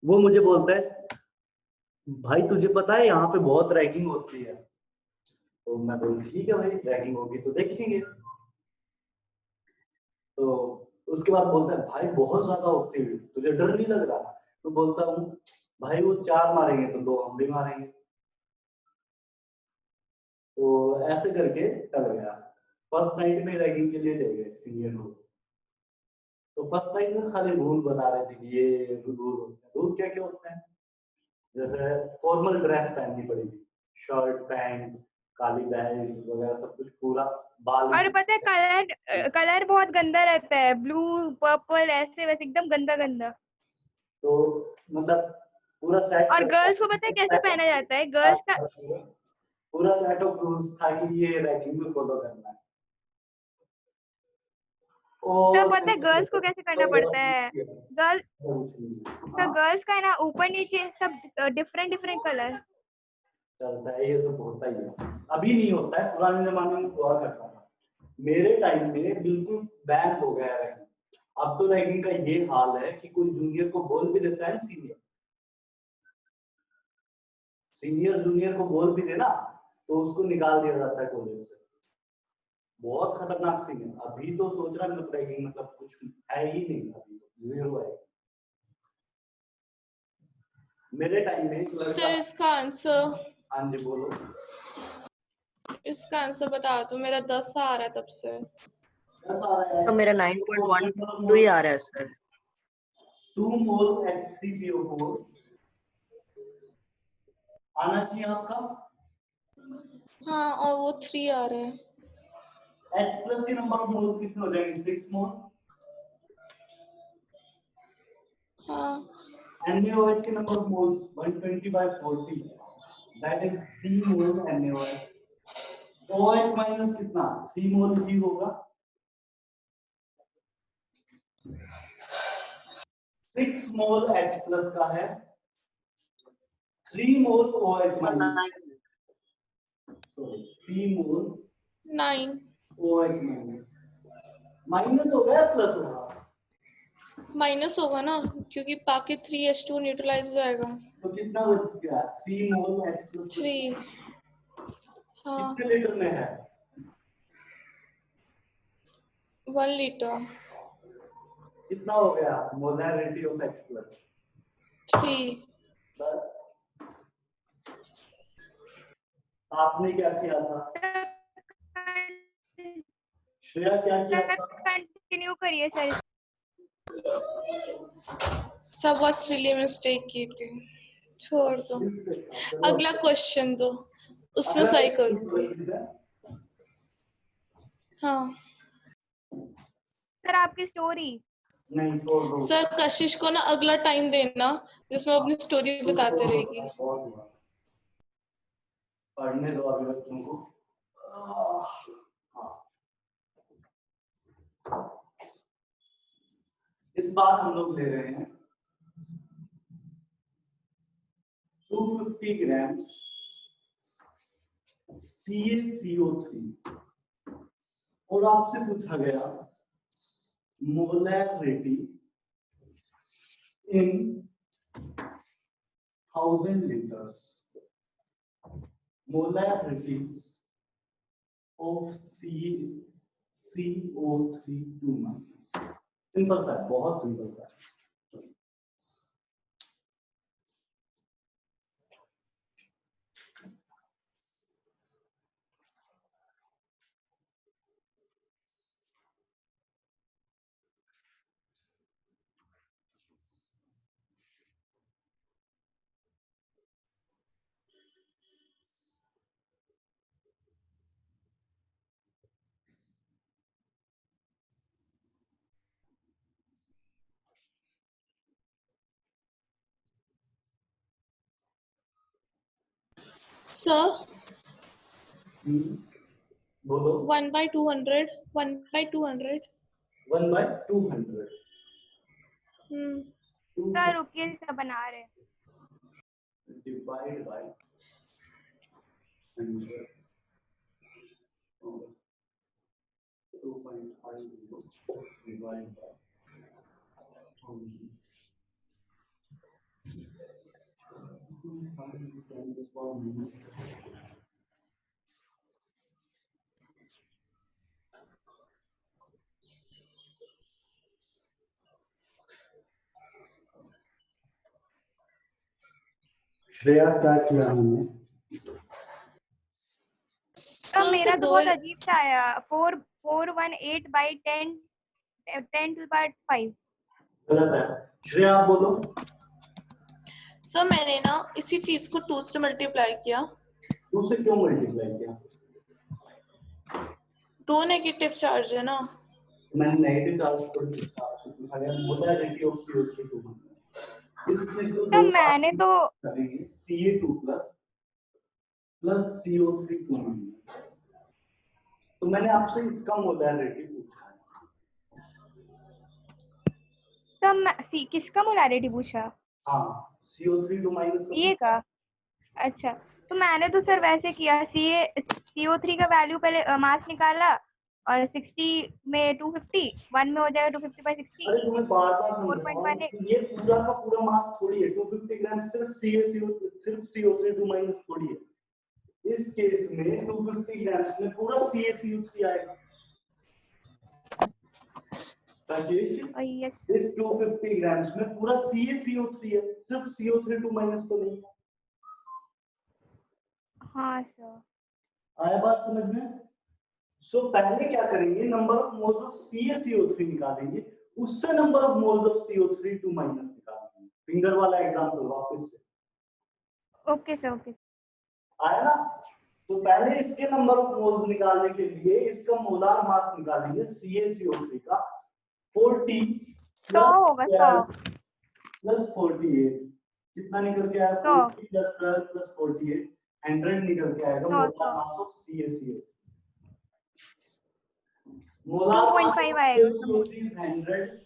वो मुझे बोलता है, भाई तुझे पता है यहाँ पे बहुत रैगिंग होती है? तो मैं बोल ठीक है भाई, रैगिंग होगी तो देखेंगे। तो उसके बाद बोलता है, भाई बहुत ज्यादा होती है, तुझे डर नहीं लग रहा? तो बोलता हूँ, भाई वो 4 मारेंगे तो 2 हम भी मारेंगे। तो ऐसे करके टल गया। फर्स्ट नाइट में रैगिंग के लिए ले गए सीनियर लोग, तो फर्स्ट नाइट में खाली रूल बता रहे थे कि ये रूल होते हैं। रूल क्या क्या होते हैं? जैसे फॉर्मल ड्रेस पहननी पड़ेगी, शर्ट पैंट, काली बेल्ट वगैरह सब कुछ, पूरा बाल। और पता है कलर बहुत गंदा रहता है, ब्लू पर्पल ऐसे वैसे एकदम गंदा गंदा। तो मतलब पूरा सेट, और गर्ल्स को पता है कैसे पहना जाता है? गर्ल्स का पूरा सेट ऑफ रूल्स था कि ये रैगिंग में फॉलो करना है। सब पता है गर्ल्स को कैसे करना पड़ता है? गर्ल सब गर्ल्स का है ना, ऊपर नीचे सब डिफरेंट डिफरेंट कलर चलता है, ये सब होता ही है। अभी नहीं होता है, पुराने जमाने में हुआ करता था। मेरे टाइम में बिल्कुल बैन हो गया है। अब तो रैगिंग का ये हाल है कि कोई जूनियर को बोल भी देता है, सीनियर जूनियर को बोल भी देना तो उसको निकाल दिया जाता है कॉलेज से। बहुत खतरनाक सीन है। अभी तो सोच रहा है रैगिंग मतलब कुछ है ही नहीं, अभी तो जीरो है। मेरे टाइम में सर इसका आंसर, हाँ जी बोलो। इसका आंसर बता दो, मेरा 10 आ रहा है तब से। 10 आ रहा है तो मेरा 9.12 ही आ रहा है सर। 2 मोल H3PO4 आना चाहिए आपका। हाँ, और वो 3 आ रहा है। H प्लस के नंबर ऑफ मोल्स कितने हो जाएंगे? 6 मोल। हाँ, NaOH के number of moles 120 by 40, that is 3 mole NaOH। OH minus कितना? 3 मोल ही होगा। 6 मोल H प्लस का है, 3 मोल OH माइनस, 3 मोल 9 OH माइनस। माइनस होगा या प्लस होगा? माइनस होगा ना, क्योंकि बाकी 3H2 न्यूट्रलाइज हो जाएगा। तो कितना बच गया? 3 मोल H+। 3। हाँ, कितने लीटर में है? 1 लीटर। कितना हो गया मोलैरिटी ऑफ H+? 3। बस। आपने क्या किया था? श्रेया क्या किया था? कंटिन्यू करिए सर। सब बहुत सिली मिस्टेक की थी, छोड़ दो। अगला क्वेश्चन दो, उसमें सही करूंगी। हाँ सर आपकी स्टोरी। नहीं, छोड़ दो। सर कशिश को ना अगला टाइम देना जिसमें अपनी स्टोरी बताते रहेगी। बहुत हुआ। पढ़ने दो अभी बच्चों को। इस बार हम लोग ले रहे हैं 250 ग्राम CaCO3 और आपसे पूछा गया molarity in 1000 liters। Molarity of CO3 2 minus. Simple सा है, बहुत सिंपल सा है। सर बोलो। 1/200 1/200। 1/200। सर रुकिए, सब बना रहे हैं। Divide by 100 2.50 divide by 100। Shreya क्या किया हमने? तो मेरा तो बहुत दो अजीब सा आया। 418/10 10⁵ गलत है। श्रेया आप बोलो। सर मैंने ना इसी चीज को 2 से मल्टीप्लाई किया। 2 से क्यों मल्टीप्लाई किया? 2 नेगेटिव चार्ज है ना। मैंने नेगेटिव चार्ज को पूछा गया मोलैरिटी ऑफ CO3 2 इसमें जो तो मैंने तो करेंगे Ca2 प्लस CO3 2 तो मैंने आपसे इसका मोलैरिटी पूछा है। तो किसका मोलैरिटी पूछा? हाँ, CO3 2 ये का। अच्छा, तो मैंने तो सर वैसे किया। CO3 का वैल्यू पहले मास निकाला और 60 में 250 1 में हो जाएगा 250/60। अरे तुम्हें बार-बार 4.18 ये पूरा का पूरा मास थोड़ी है। 250 ग्राम सिर्फ CO3 2 थोड़ी है। इस केस में 250 ग्राम में पूरा CaCO3 आएगा। राजेश, इस 250 ग्राम में पूरा CaCO3 है, सिर्फ CO3 2 तो नहीं है। हाँ सर, आया बात समझ में? सो पहले क्या करेंगे, number of moles of CaCO3 निकालेंगे, उससे number of moles of CO3 2 निकालेंगे। फिंगर वाला एग्जांपल वापस से। Okay sir, okay. आया ना? तो पहले इसके नंबर ऑफ मोल्स निकालने के लिए इसका मोलार मास निकालेंगे CaCO3 का 40 होगा 100 प्लस 48 कितना निकल के आया? 40 प्लस 12 प्लस 48 100 निकल के आएगा molar mass of CaCO3। Molar 2.5 आएगा। 100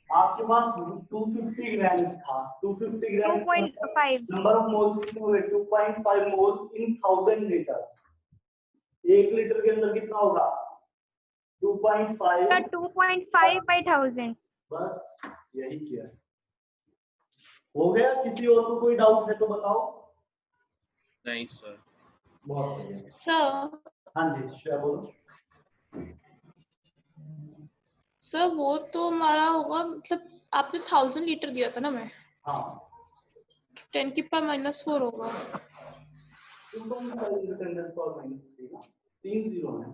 आपके पास 250 ग्राम था। 250 ग्राम 2.5 नंबर ऑफ मोल्स कितने हुए? 2.5 मोल इन 1000 लीटर्स। 1 लीटर के अंदर कितना होगा? 2.5। 2.5 by 1000। बस यही किया हो गया। किसी और को कोई डाउट है तो बताओ। नहीं सर। बहुत बढ़िया। सर हाँ जी श्रेया बोलो। सर वो तो हमारा होगा, मतलब आपने 1000 लीटर दिया था ना, मैं हाँ 10 की पावर -4 होगा। 2.5 × 10⁻³ ना, 3 जीरो है।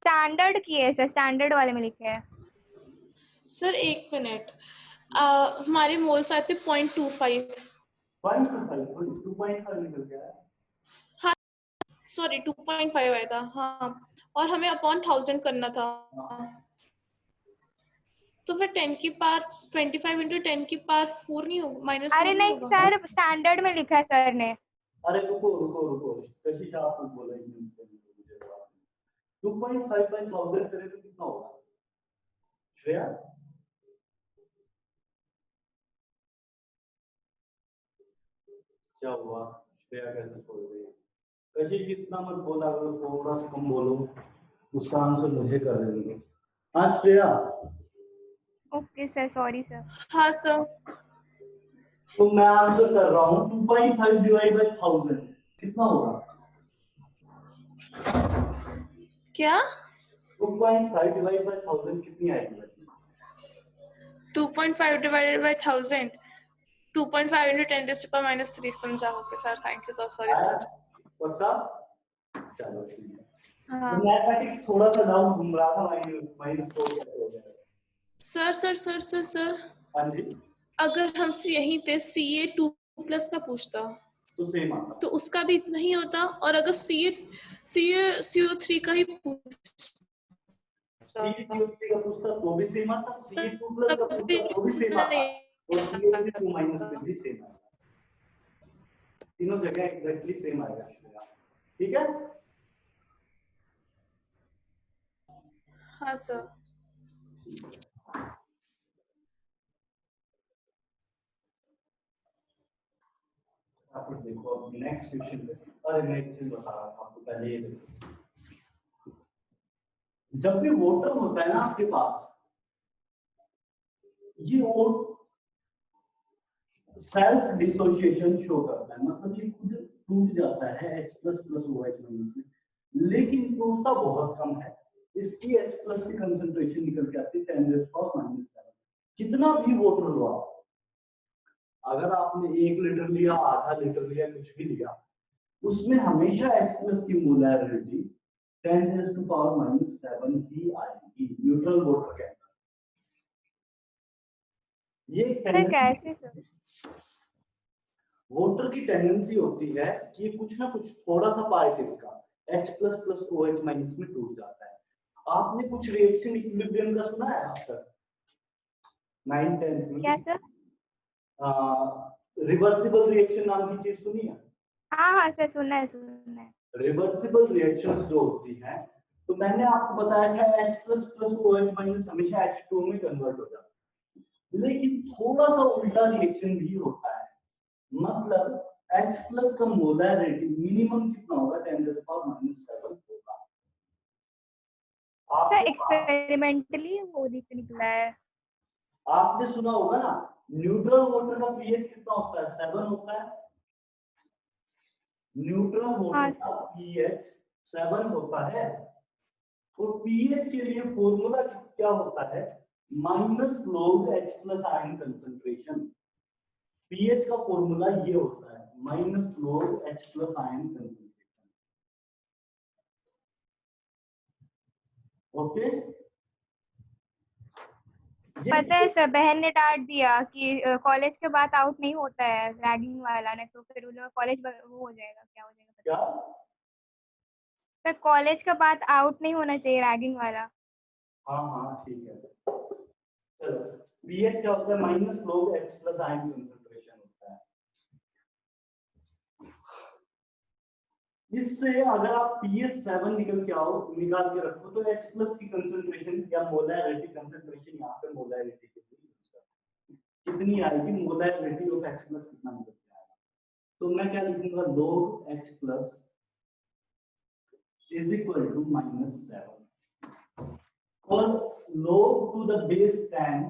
स्टैंडर्ड की है सर, स्टैंडर्ड वाले में लिखे है। सर 1 मिनट, हमारे मोल्स आते 0.25। 2.5 निकल गया। सॉरी 2.5 आया था, हाँ, और हमें अपॉन 1000 करना था। तो फिर 10 की पावर 25 × 10 की पावर 4 नहीं होगा, -4 अरे नहीं नहीं होगा? सर, स्टैंडर्ड में लिखा है सर ने। अरे रुको रुको रुको, कशिश आपको बोला ही नहीं, मुझे 2.5 by 1000 करे तो कितना होगा श्रेया? क्या हुआ श्रेया, कैसे छोड़ गई? कशिश इतना मत बोला करो, थोड़ा सा कम बोलो, उसका आंसर मुझे कर देंगे। हाँ Shreya. Okay sir, sorry sir. हाँ सर। तो मैं आंसर कर रहा हूँ 2.5 डिवाइड बाय 1000 कितना होगा? क्या? 2.5 डिवाइड बाय 1000 कितनी आएगी? 2.5 डिवाइडेड बाय 1000, 2.5 × 10⁻³ समझा। Okay sir, thank you sir, sorry sir. पक्का? चलो ठीक है। हाँ तो मैथमेटिक्स थोड़ा सा डाउन घूम रहा था, -4 कैसे हो गया? Sir sir sir sir sir, हाँ जी। अगर हमसे यहीं पे Ca2+ का पूछता तो सेम आता। तो उसका भी इतना ही होता, और अगर CO3 का ही पूछता CaCO3 का पूछता तो भी सेम आता, Ce2+ का तब भी पूछता तो भी सेम आता, और CO3 में भी सेम आता। तीनों जगह एग्जैक्टली सेम आएगा। ठीक है? हाँ सर। आप देखो अब नेक्स्ट क्वेश्चन पे। अरे मैं एक चीज बता रहा था आपको पहले, ये देखो, जब भी वोटर होता है ना आपके पास, ये वो सेल्फ डिसोसिएशन शो करता है, मतलब ये खुद टूट जाता है H++ OH- में, लेकिन टूटता बहुत कम है। इसकी H+ की कंसंट्रेशन निकल के आती है 10⁻⁻⁷। कितना भी वोटर लो आप, अगर आपने 1 लीटर लिया, आधा लीटर लिया, कुछ भी लिया, उसमें हमेशा H+ की मोलैरिटी 10⁻⁷ ही आएगी न्यूट्रल वोटर के अंदर। ये कैसे सर? वोटर की टेंडेंसी होती है कि कुछ ना कुछ थोड़ा सा पार्ट इसका H++ OH- में टूट जाता है। आपने कुछ रिएक्शन इक्विलिब्रियम का सुना है आप तक 9-10 में? क्या सर? रिवर्सिबल रिएक्शन नाम की चीज सुनी है? हाँ हाँ सर, सुनना है सुनना है। रिवर्सिबल रिएक्शंस जो होती हैं, तो मैंने आपको बताया था H++ OH- हमेशा H2 में कन्वर्ट हो जाता है, लेकिन थोड़ा सा उल्टा रिएक्शन भी होता है। मतलब H+ का मोलैरिटी मिनिमम कितना होगा? 10⁻⁷ होगा। सर एक्सपेरिमेंटली वो निकला है। आपने सुना होगा ना, न्यूट्रल वाटर का पीएच कितना होता है? 7 होता है। न्यूट्रल वाटर का पीएच 7 होता है, और पीएच के लिए फॉर्मूला क्या होता है? -log H+ ion concentration. PH का फॉर्मूला ये होता है, -log H+ ion concentration. Okay? पता है सर, बहन ने डांट दिया कि कॉलेज के बाद आउट नहीं होता है रैगिंग वाला, नहीं तो फिर उन कॉलेज वो हो जाएगा, क्या हो जाएगा क्या? सर? कॉलेज के बाद आउट नहीं होना चाहिए रैगिंग वाला। हाँ हाँ ठीक है। चलो, पीएच क्या होता है? -log H+ आयन कंसंट्रेशन होता है। इससे अगर आप पीएच 7 निकाल के रखो, तो H+ की कंसंट्रेशन या मोलैरिटी कंसंट्रेशन, यहाँ पे मोलैरिटी कितनी आएगी? मोलैरिटी ऑफ H+ कितना निकल के आएगा? तो मैं क्या लिखूंगा? log H+ is equal to -7 और log to the base 10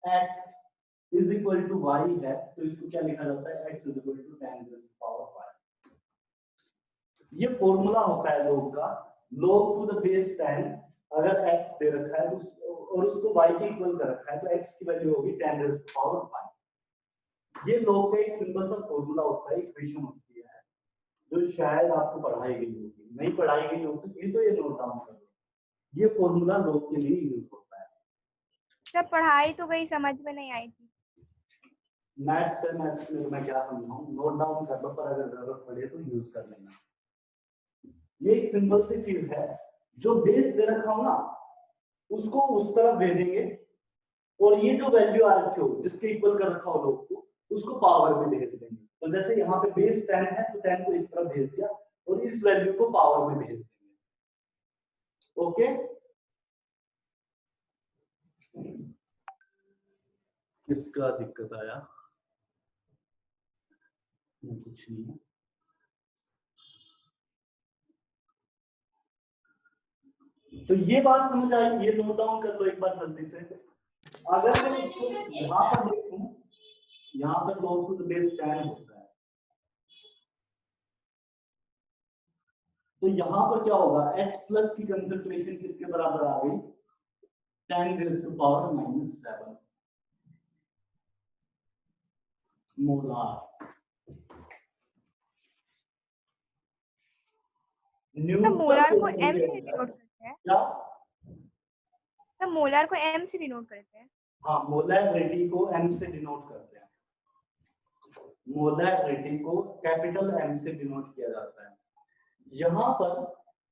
x is equal to y है, तो इसको क्या लिखा जाता है, x is equal to 10 to the power 5। ये फॉर्मूला होता है log का, log to the base 10 अगर x दे रखा है तो और उसको y के इक्वल कर रखा है तो x की वैल्यू होगी 10 to the power 5। ये log का एक सिंपल सा फॉर्मूला होता है, इक्वेशन होती है जो शायद आपको पढ़ाई गई होगी, नहीं पढ़ाई गई होगी तो ये नोट डाउन कर लो। ये फॉर्मूला log के लिए यूज होता है। सर पढ़ाई तो गई, समझ में नहीं आई थी। मैथ्स में तो मैं क्या समझाऊं, नोट डाउन कर लो, पर अगर जरूरत पड़े तो यूज कर लेना। ये एक सिंपल सी चीज है, जो बेस दे रखा हो ना उसको उस तरफ भेजेंगे और ये जो वैल्यू आ रखी हो जिसके इक्वल कर रखा हो लोग को उसको पावर में भेज देंगे। तो जैसे यहाँ पे बेस 10 है तो 10 को इस तरफ भेज दिया और इस वैल्यू को पावर में भेज देंगे। ओके, किसका दिक्कत आया? कुछ नहीं। तो ये बात समझ आई, ये नोट डाउन कर लो एक बार जल्दी से। अगर मैं इसको यहाँ पर देखूं, यहाँ पर log to the base 10 होता है, तो यहाँ पर क्या होगा, H प्लस की कंसंट्रेशन किसके बराबर आ गई, 10 raised to power -7 molar. Molar को m से डिनोट करते हैं क्या? तो मोलार को m से डिनोट करते हैं। हाँ, मोलैरिटी को m से डिनोट करते हैं। मोलैरिटी को कैपिटल M से डिनोट किया जाता है। यहाँ पर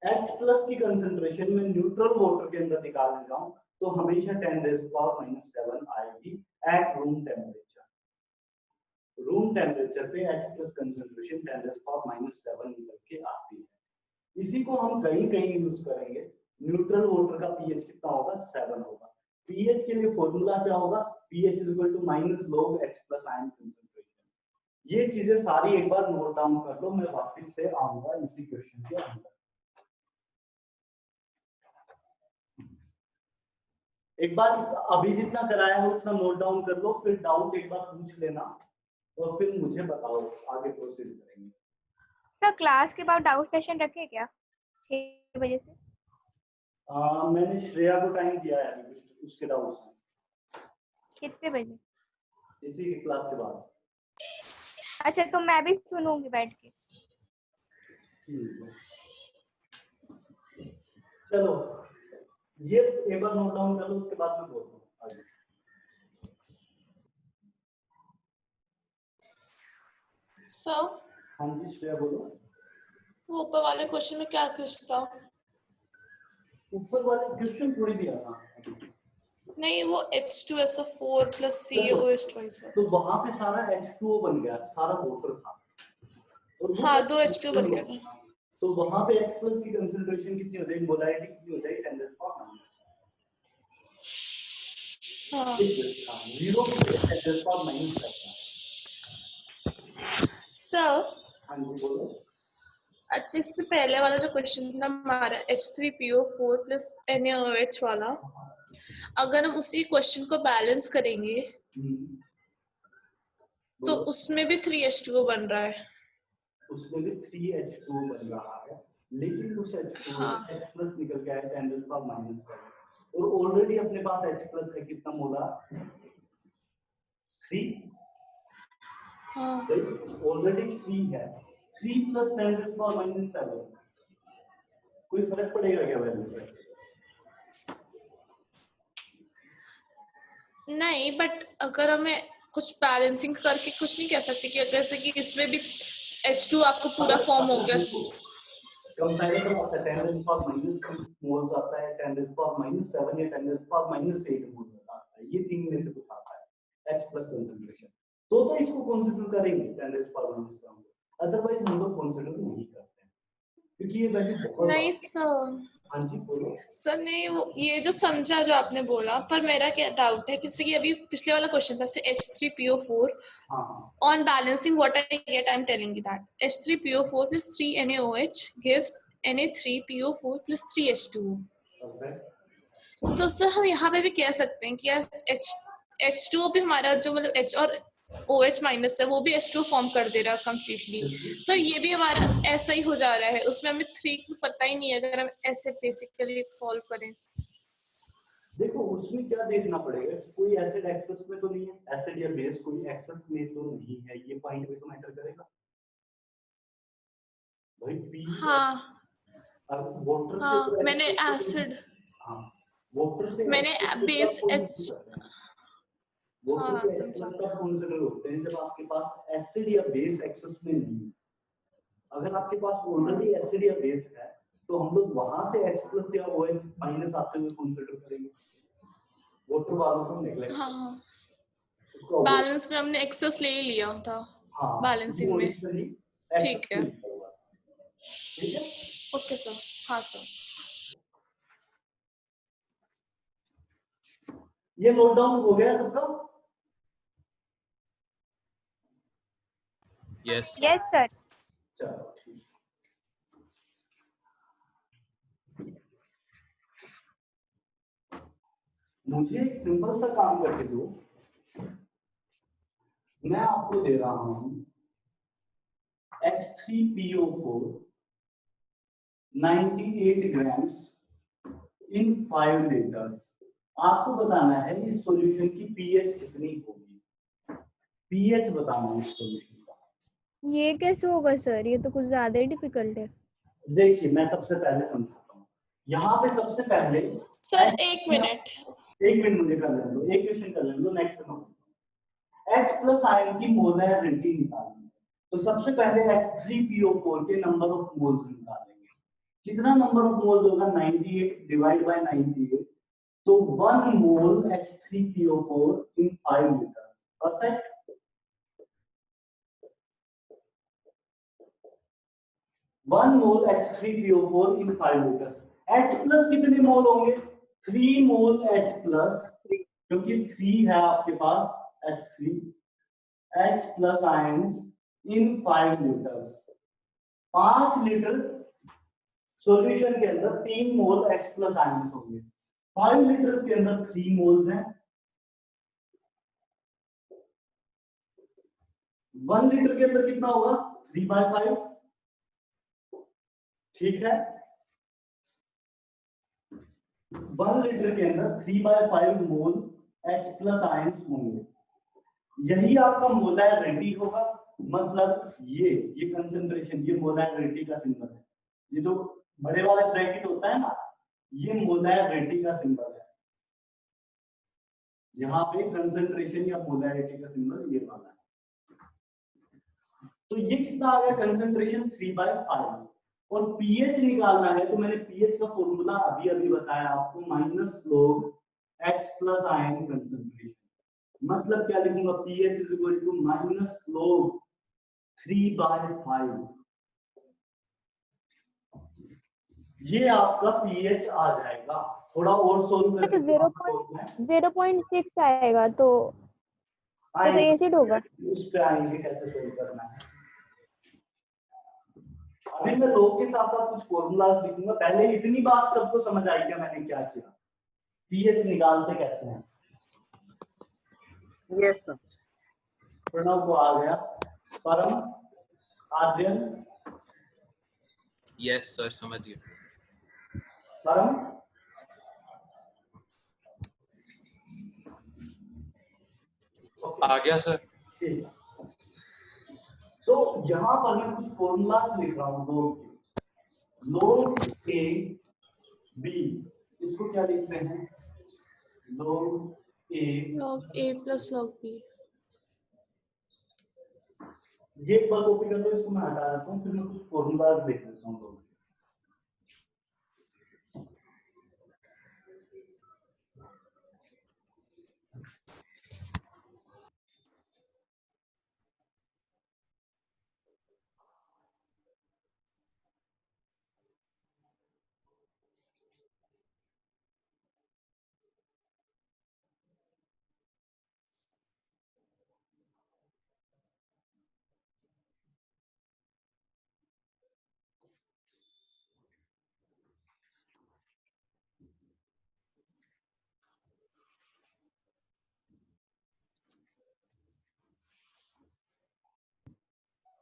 H प्लस की कंसंट्रेशन में न्यूट्रल वाटर के अंदर निकालने जाऊं तो हमेशा 10 raised to power -7 आएगी at room temperature. Room temperature पे H plus concentration 10 raised to power -7 निकल के आती है। इसी को हम कहीं कहीं यूज करेंगे। न्यूट्रल वाटर का पीएच कितना होगा, 7 होगा। पीएच के लिए फॉर्मूला क्या होगा, pH is equal to -log H plus ion concentration। ये चीजें सारी एक बार नोट डाउन कर लो, मैं वापस से आऊंगा इसी क्वेश्चन के अंदर। एक बार अभी जितना कराया है उतना नोट डाउन कर लो, फिर डाउट एक बार पूछ लेना और फिर मुझे बताओ, आगे प्रोसीड करेंगे। सर क्लास के बाद डाउट सेशन रखे क्या 6 बजे से? मैंने श्रेया को टाइम दिया है अभी उसके डाउट्स हैं। कितने बजे? इसी की क्लास के बाद। अच्छा, तो मैं भी सुनूंगी बैठ के। ठीक है, चलो ये एक बार नोट डाउन कर लो, उसके बाद मैं बोलता हूँ आगे। सर हाँ जी श्रेया बोलो। वो ऊपर वाले क्वेश्चन में क्या कुछ था? ऊपर वाले क्वेश्चन थोड़ी दिया था नहीं, वो H2SO4 plus CaOH2 तो वहां पे सारा H2O बन गया, सारा वाटर था और हाँ 2 H2 बन गया था। तो वहां पे H प्लस की कंसंट्रेशन कितनी हो जाएगी, मोलैरिटी कितनी हो जाएगी, 10 raised to power हाँ 0 10 raised to power -7। सर हाँ जी बोलो। अच्छा, इससे पहले वाला जो क्वेश्चन था हमारा H3PO4 plus NaOH वाला, अगर हम उसी क्वेश्चन को बैलेंस करेंगे तो उसमें भी 3H2O बन रहा है। उसमें भी 3H2O बन रहा है, लेकिन उस H2O H प्लस निकल गया है 10 raised to power -7 और ऑलरेडी अपने पास H प्लस है कितना मोलार, 3। हाँ ऑलरेडी 3 है, 3 plus 10 raised to power -7 कोई फर्क पड़ेगा क्या वैल्यू पे? नहीं, बट अगर हमें कुछ बैलेंसिंग करके कुछ नहीं कह सकते कि जैसे कि इसमें भी H2 आपको पूरा फॉर्म हो गया। कंपैरिजन आता है 10 raised to power -6 मोल्स आता है, 10 raised to power -7 या 10 raised to power -8 मोल्स आता है, ये तीन में से कुछ आता है H प्लस कंसंट्रेशन। तो इसको कंसीडर करेंगे 10 raised to power -7, अदरवाइज हम लोग कंसीडर नहीं करते हैं क्योंकि ये वैल्यू बहुत नहीं सर, हाँ जी बोलो। सर नहीं, वो ये जो समझा जो आपने बोला, पर मेरा क्या डाउट है कि अभी पिछले वाला क्वेश्चन था H3PO4 on balancing what I get, I'm telling you that H3PO4 plus 3NaOH gives Na3PO4 plus 3H2O। Perfect. तो सर हम यहाँ पे भी कह सकते हैं कि H2O भी हमारा जो मतलब H और OH माइनस है वो भी H2O फॉर्म कर दे रहा है कम्प्लीटली, तो ये भी हमारा ऐसा ही हो जा रहा है, उसमें हमें 3 पता ही नहीं है अगर हम ऐसे बेसिकली सॉल्व करें। देखो उसमें क्या देखना पड़ेगा, कोई एसिड एक्सेस में तो नहीं है, एसिड या बेस कोई एक्सेस में तो नहीं है, ये पॉइंट में तो मैटर करेगा भाई। पी हाँ वाटर से हाँ, तो मैंने acid- एसिड, हाँ वाटर से मैंने acid बेस का कोई H, issue करते हैं। वाटर हाँ के समझा। एक्सेस तब कंसीडर होते हैं जब आपके पास एसिड या बेस एक्सेस में नहीं है। अगर आपके पास ऑलरेडी एसिड या बेस है तो हम लोग वहां से H+ या OH माइनस आते हुए कंसीडर करेंगे, वाटर वालों को नेग्लेक्ट हाँ उसको avoid- बैलेंस में हमने एक्सेस ले ही लिया था, हाँ बैलेंसिंग में। ओरिजिनली ठीक है, ठीक है। Okay sir. हाँ सर। ये नोट डाउन हो गया सबका? Yes yes sir. चलो ठीक। मुझे एक सिंपल सा काम करके दो, मैं आपको दे रहा हूं H3PO4 98 ग्राम्स इन 5 लीटर्स। आपको बताना है इस सॉल्यूशन की पीएच कितनी होगी, पीएच बताना है इस सॉल्यूशन का। ये कैसे होगा सर, ये तो कुछ ज्यादा ही डिफिकल्ट है। देखिए मैं सबसे पहले समझाता हूँ, यहाँ पे सबसे पहले सर एक मिनट, एक मिनट मुझे कर लेने दो, एक क्वेश्चन कर लेने दो, नेक्स्ट H+ आयन की मोलैरिटी निकालनी है, तो सबसे पहले H3PO4 के नंबर ऑफ मोल्स निकालेंगे। कितना नंबर ऑफ मोल्स होगा, 98 डिवाइड बाय 98, तो 1 मोल H3PO4 इन 5 लीटर। परफेक्ट। 1 मोल H3PO4 इन 5 लीटर। H+ कितने मोल होंगे, 3 मोल H+, क्योंकि 3 है आपके पास H3, H+ ions in 5 litres. 5 litre solution के अंदर 3 मोल H+ आयंस होंगे, 5 लीटर के अंदर 3 मोल्स हैं। 1 लीटर के अंदर कितना होगा, 3/5, ठीक है। 1 लीटर के अंदर 3/5 मोल H+ आयंस होंगे, यही आपका मोलैरिटी होगा। मतलब ये कंसंट्रेशन, ये मोलैरिटी का सिंबल है, ये जो बड़े वाला ब्रैकेट होता है ना, ये मोलैरिटी का सिंबल है। यहाँ पे कंसंट्रेशन या मोलैरिटी का सिंबल ये वाला है। तो ये कितना आ गया, कंसंट्रेशन 3/5, और पीएच निकालना है तो मैंने पीएच का फॉर्मूला अभी अभी बताया आपको, minus log H+ ion concentration. मतलब क्या लिखूंगा, pH is equal to minus log 3/5। ये आपका pH आ जाएगा। थोड़ा और सोल्व करके 0.6 आएगा तो एसिड होगा। उस पे आएंगे कैसे सोल्व करना है। अभी मैं log के साथ साथ कुछ फॉर्मूलाज लिखूंगा, पहले इतनी बात सबको समझ आई क्या मैंने क्या किया, pH निकालते कैसे हैं। Yes sir. प्रणव को आ गया, परम, आर्यन, यस सर समझ गया। परम, आ गया सर। ठीक। तो यहाँ पर मैं कुछ फॉर्मूलाज लिख रहा हूँ log A B, इसको क्या लिखते हैं, log A, log A plus log B। ये एक बार कॉपी कर लो, इसको मैं हटा देता हूँ, फिर मैं कुछ फॉर्मूलाज लिख देता हूँ।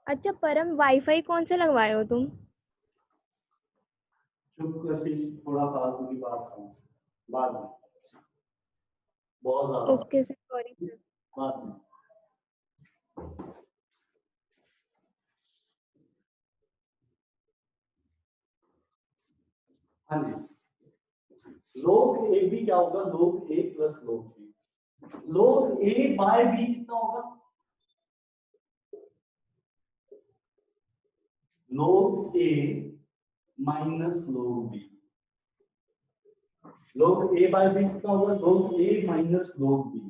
अच्छा परम वाईफाई कौन से लगवाए हो तुम? चुप कर, थोड़ा फालतू की बात करो बाद में, बहुत ज्यादा ओके सर, सॉरी सर। बाद में। हाँ जी, log ए भी क्या होगा? log ए प्लस log बी। log ए बाय बी कितना होगा? log ए माइनस log बी। log ए बाय बी कितना होगा? log ए माइनस log बी।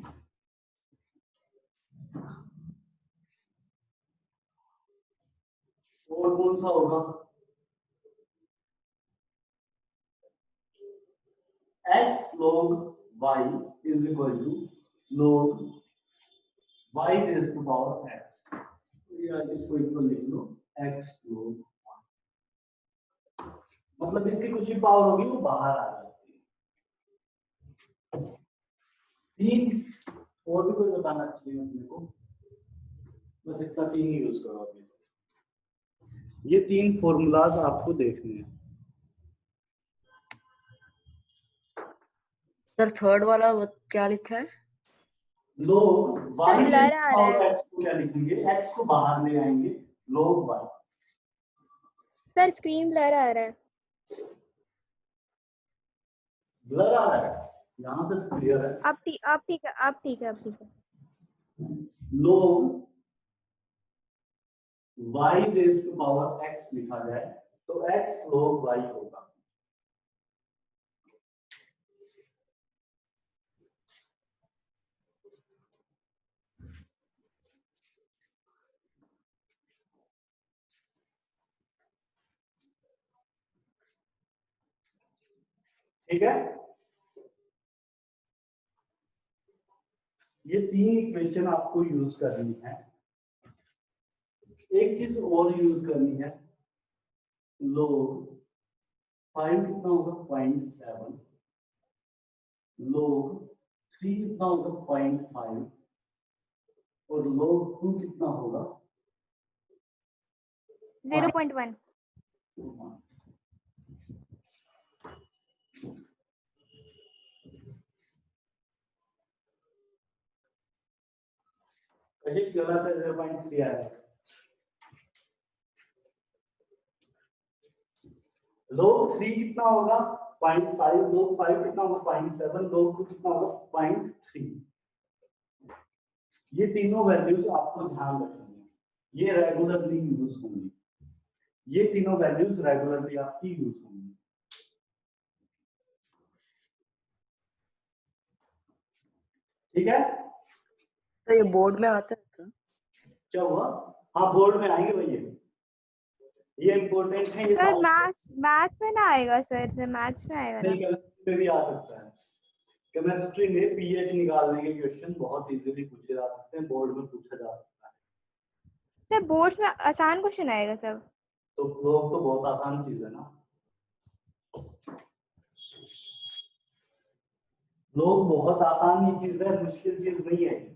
और कौन सा होगा? x log y is equal to log y raised to power x। या इसको इक्वल लिख लो x log y। मतलब इसकी कुछ भी पावर होगी वो बाहर आ जाती है। तीन और भी कोई बताना चाहिए अपने को? बस इतना तीन ही यूज करो अभी। ये तीन फॉर्मूलाज आपको देखने हैं। सर थर्ड वाला क्या लिखा है? log y सर, blur आ रहा और है। x को क्या लिखेंगे? x को बाहर ले आएंगे log y। Sir screen blur आ रहा है। ब्लर आ रहा है? यहाँ से क्लियर है। अब ठीक है, अब ठीक है। log y raise to power x लिखा जाए तो x log y होगा। ठीक है, ये तीन इक्वेशन आपको यूज करनी है। एक चीज और यूज करनी है, log 5 कितना होगा? 0.7। log 3 कितना होगा? 0.5। और log 2 कितना होगा? 0.1। कशिश गलत है, 0.3 आया। log 3 कितना होगा? 0.5। log 5 कितना होगा? 0.7। log 2 कितना होगा? 0.3। ये तीनों वैल्यूज आपको ध्यान रखनी है, ये रेगुलरली यूज होंगी। ये तीनों वैल्यूज रेगुलरली आपकी यूज होंगी। ठीक है, तो ये बोर्ड में आता है क्या? क्या हुआ? हाँ बोर्ड में आएंगे भैया, ये इम्पोर्टेंट है। ये सर मैथ्स में ना आएगा सर, मैथ्स में आएगा ना? नहीं, केमिस्ट्री में भी आ सकता है। केमिस्ट्री में पीएच निकालने के क्वेश्चन बहुत इजीली पूछे जा सकते हैं, बोर्ड में पूछा जा सकता है। सर बोर्ड्स में आसान क्वेश्चन आएगा सर? तो लोग तो बहुत आसान चीज है ना, लोग बहुत आसान ही चीज है, मुश्किल चीज नहीं है।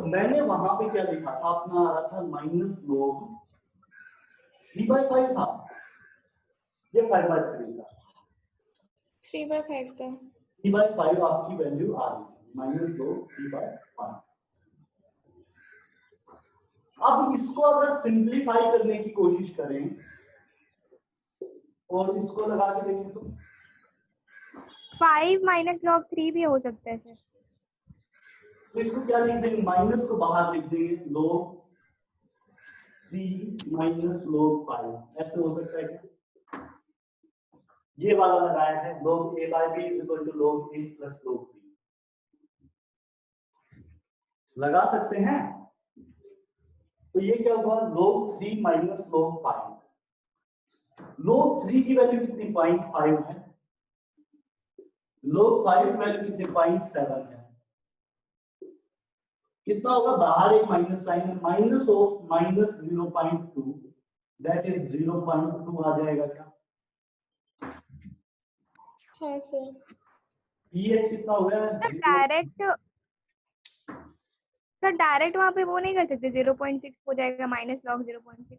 मैंने वहां पे क्या लिखा था? अपना आ रहा था -log 3/5 था, ये 5/3 था। 3/5 था। 3/5 आपकी वैल्यू आ रही है, -log 3/5। अब इसको अगर सिंप्लीफाई करने की कोशिश करें और इसको लगा के देखें तो 5 - log 3 भी हो सकता है सर। तो इसको क्या लिख देंगे? माइनस को बाहर लिख देंगे, log 3 - log 5। ऐसे हो सकता है क्या? ये वाला लगाया है, log a/b = log a + log b। लगा सकते हैं। तो ये क्या हुआ? log 3 - log 5। log 3 की वैल्यू कितनी? 0.5 है। log 5 की वैल्यू कितनी? 0.7 है। कितना होगा? बाहर एक माइनस साइन है, माइनस ऑफ -0.2 दैट इज 0.2 आ जाएगा क्या? हाँ सर। पीएच कितना हो गया? सर डायरेक्ट वहाँ पे वो नहीं कर सकते, 0.6 हो जाएगा माइनस लॉग 0.6।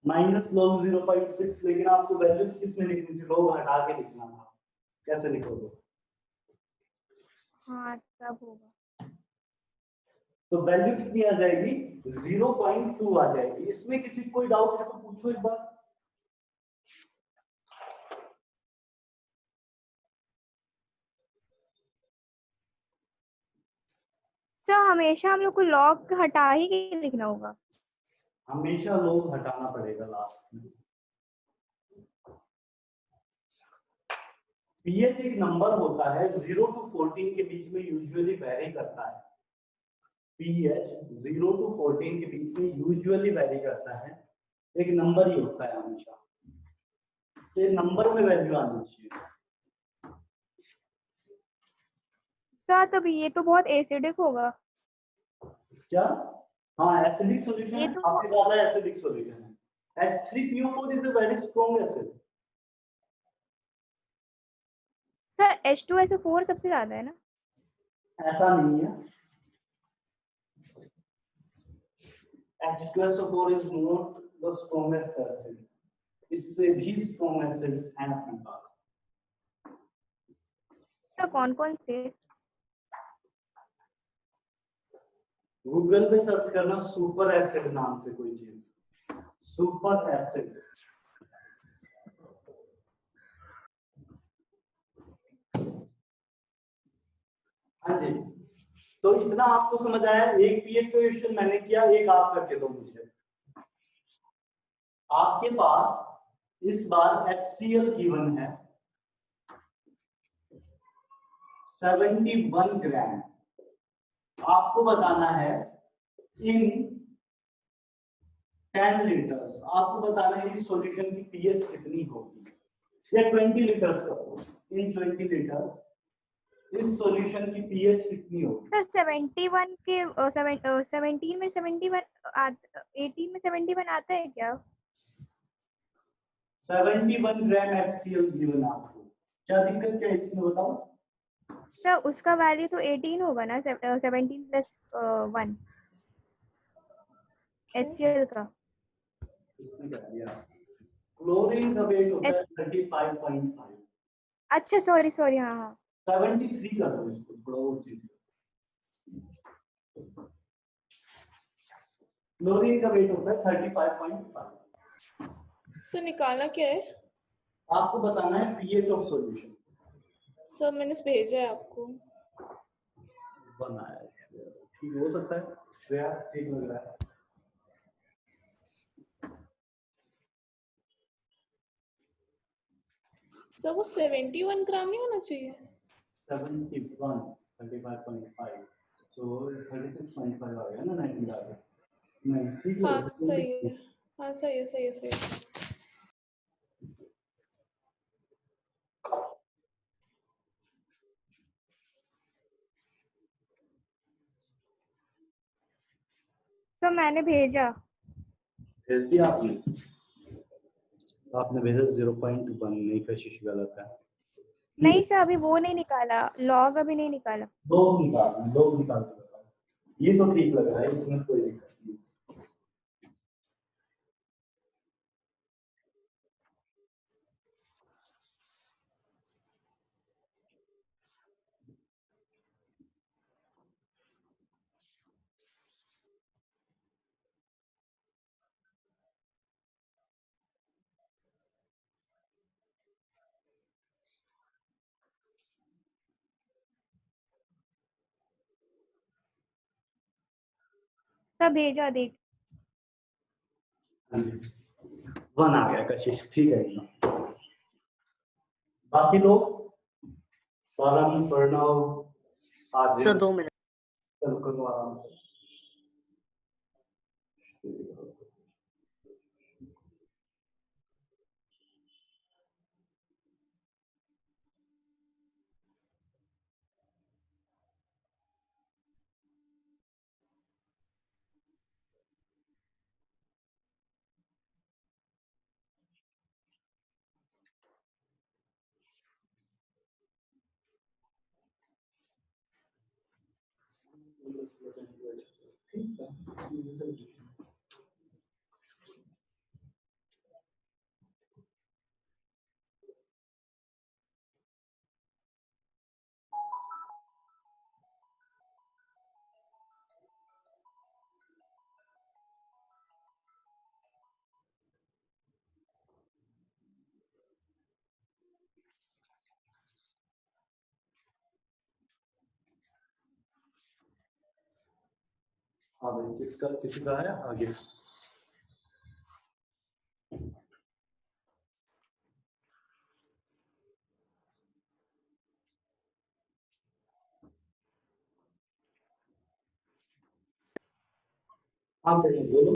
माइनस लॉग 0.6, लेकिन आपको वैल्यू किस में लिखनी थी? लॉग हटा के लिखना था। कैसे लिखोगे? हाँ तब होगा। तो वैल्यू कितनी आ जाएगी? 0.2 आ जाएगी। इसमें किसी कोई डाउट है तो पूछो एक बार। सर हमेशा हम लोग को लॉग हटा ही के लिखना होगा? हमेशा लॉग हटाना पड़ेगा लास्ट में। पीएच एक नंबर होता है, 0 to 14 के बीच में यूजुअली वेरी करता है। पीएच 0 to 14 के बीच में यूजुअली वेरी करता है, एक नंबर ही होता है हमेशा। तो नंबर में वैल्यू आनी चाहिए। सर तब ये तो बहुत एसिडिक होगा। क्या? हाँ, एसिडिक सॉल्यूशन ये है, तो काफी ज्यादा एसिडिक सॉल्यूशन है। H3PO4 is a very strong acid. Sir H2SO4 सबसे ज्यादा है ना? ऐसा नहीं है। H2SO4 is not the strongest acid. इससे भी स्ट्रॉन्ग एसिड्स हैं अपने पास। सर कौन कौन से? गूगल पे सर्च करना सुपर एसिड नाम से कोई चीज। Super acid. हाँ जी, तो इतना आपको समझ आया। एक पीएच क्वेश्चन मैंने किया, एक आप करके दो मुझे। आपके पास इस बार HCl गिवन है 71 ग्राम। आपको बताना है इन 10 लीटर्स, आपको बताना है इस सॉल्यूशन की पीएच कितनी होगी, या 20 लीटर्स का। इन 20 लीटर्स इस सॉल्यूशन की पीएच कितनी होगी? सर 71 के 17 में 71 18 में 71 आता है क्या? 71 ग्राम HCl गिवन आपको। क्या दिक्कत क्या है इसमें बताओ? सर उसका वैल्यू तो 18 होगा ना, 17 प्लस 1 HCl का। इसमें क्या दिया? क्लोरीन का वेट होता है 35.5। अच्छा सॉरी हाँ हाँ 73 कर दो इसको, थोड़ा और चीज। क्लोरीन का वेट होता है 35.5। सर निकालना क्या है? आपको बताना है पीएच ऑफ सॉल्यूशन। सर मैंने भेजा है आपको। बनाया है, ठीक हो सकता है। श्रेया ठीक लग रहा है। सर वो 71 ग्राम नहीं होना चाहिए? 71 35.5, so 36.5 आ गया ना 90 आ गया। नहीं ठीक हाँ है, सही है, हाँ सही है सही है सही है। सर मैंने भेजा। भेज दिया आपने? आपने भेजा 0.1, नहीं कशिश गलत है। नहीं सर अभी वो नहीं निकाला, लॉग अभी नहीं निकाला। लोग निकाल के बताओ। ये तो ठीक लग रहा है, इसमें कोई दिक्कत नहीं। सर भेजा देख। 1 आ गया कशिश, ठीक है एकदम। बाकी लोग सारंग, प्रणव, आदित्य, सर 2 मिनट। चलो करो आराम से। हाँ भाई, किसका किसी का है आगे? हाँ भाई बोलो।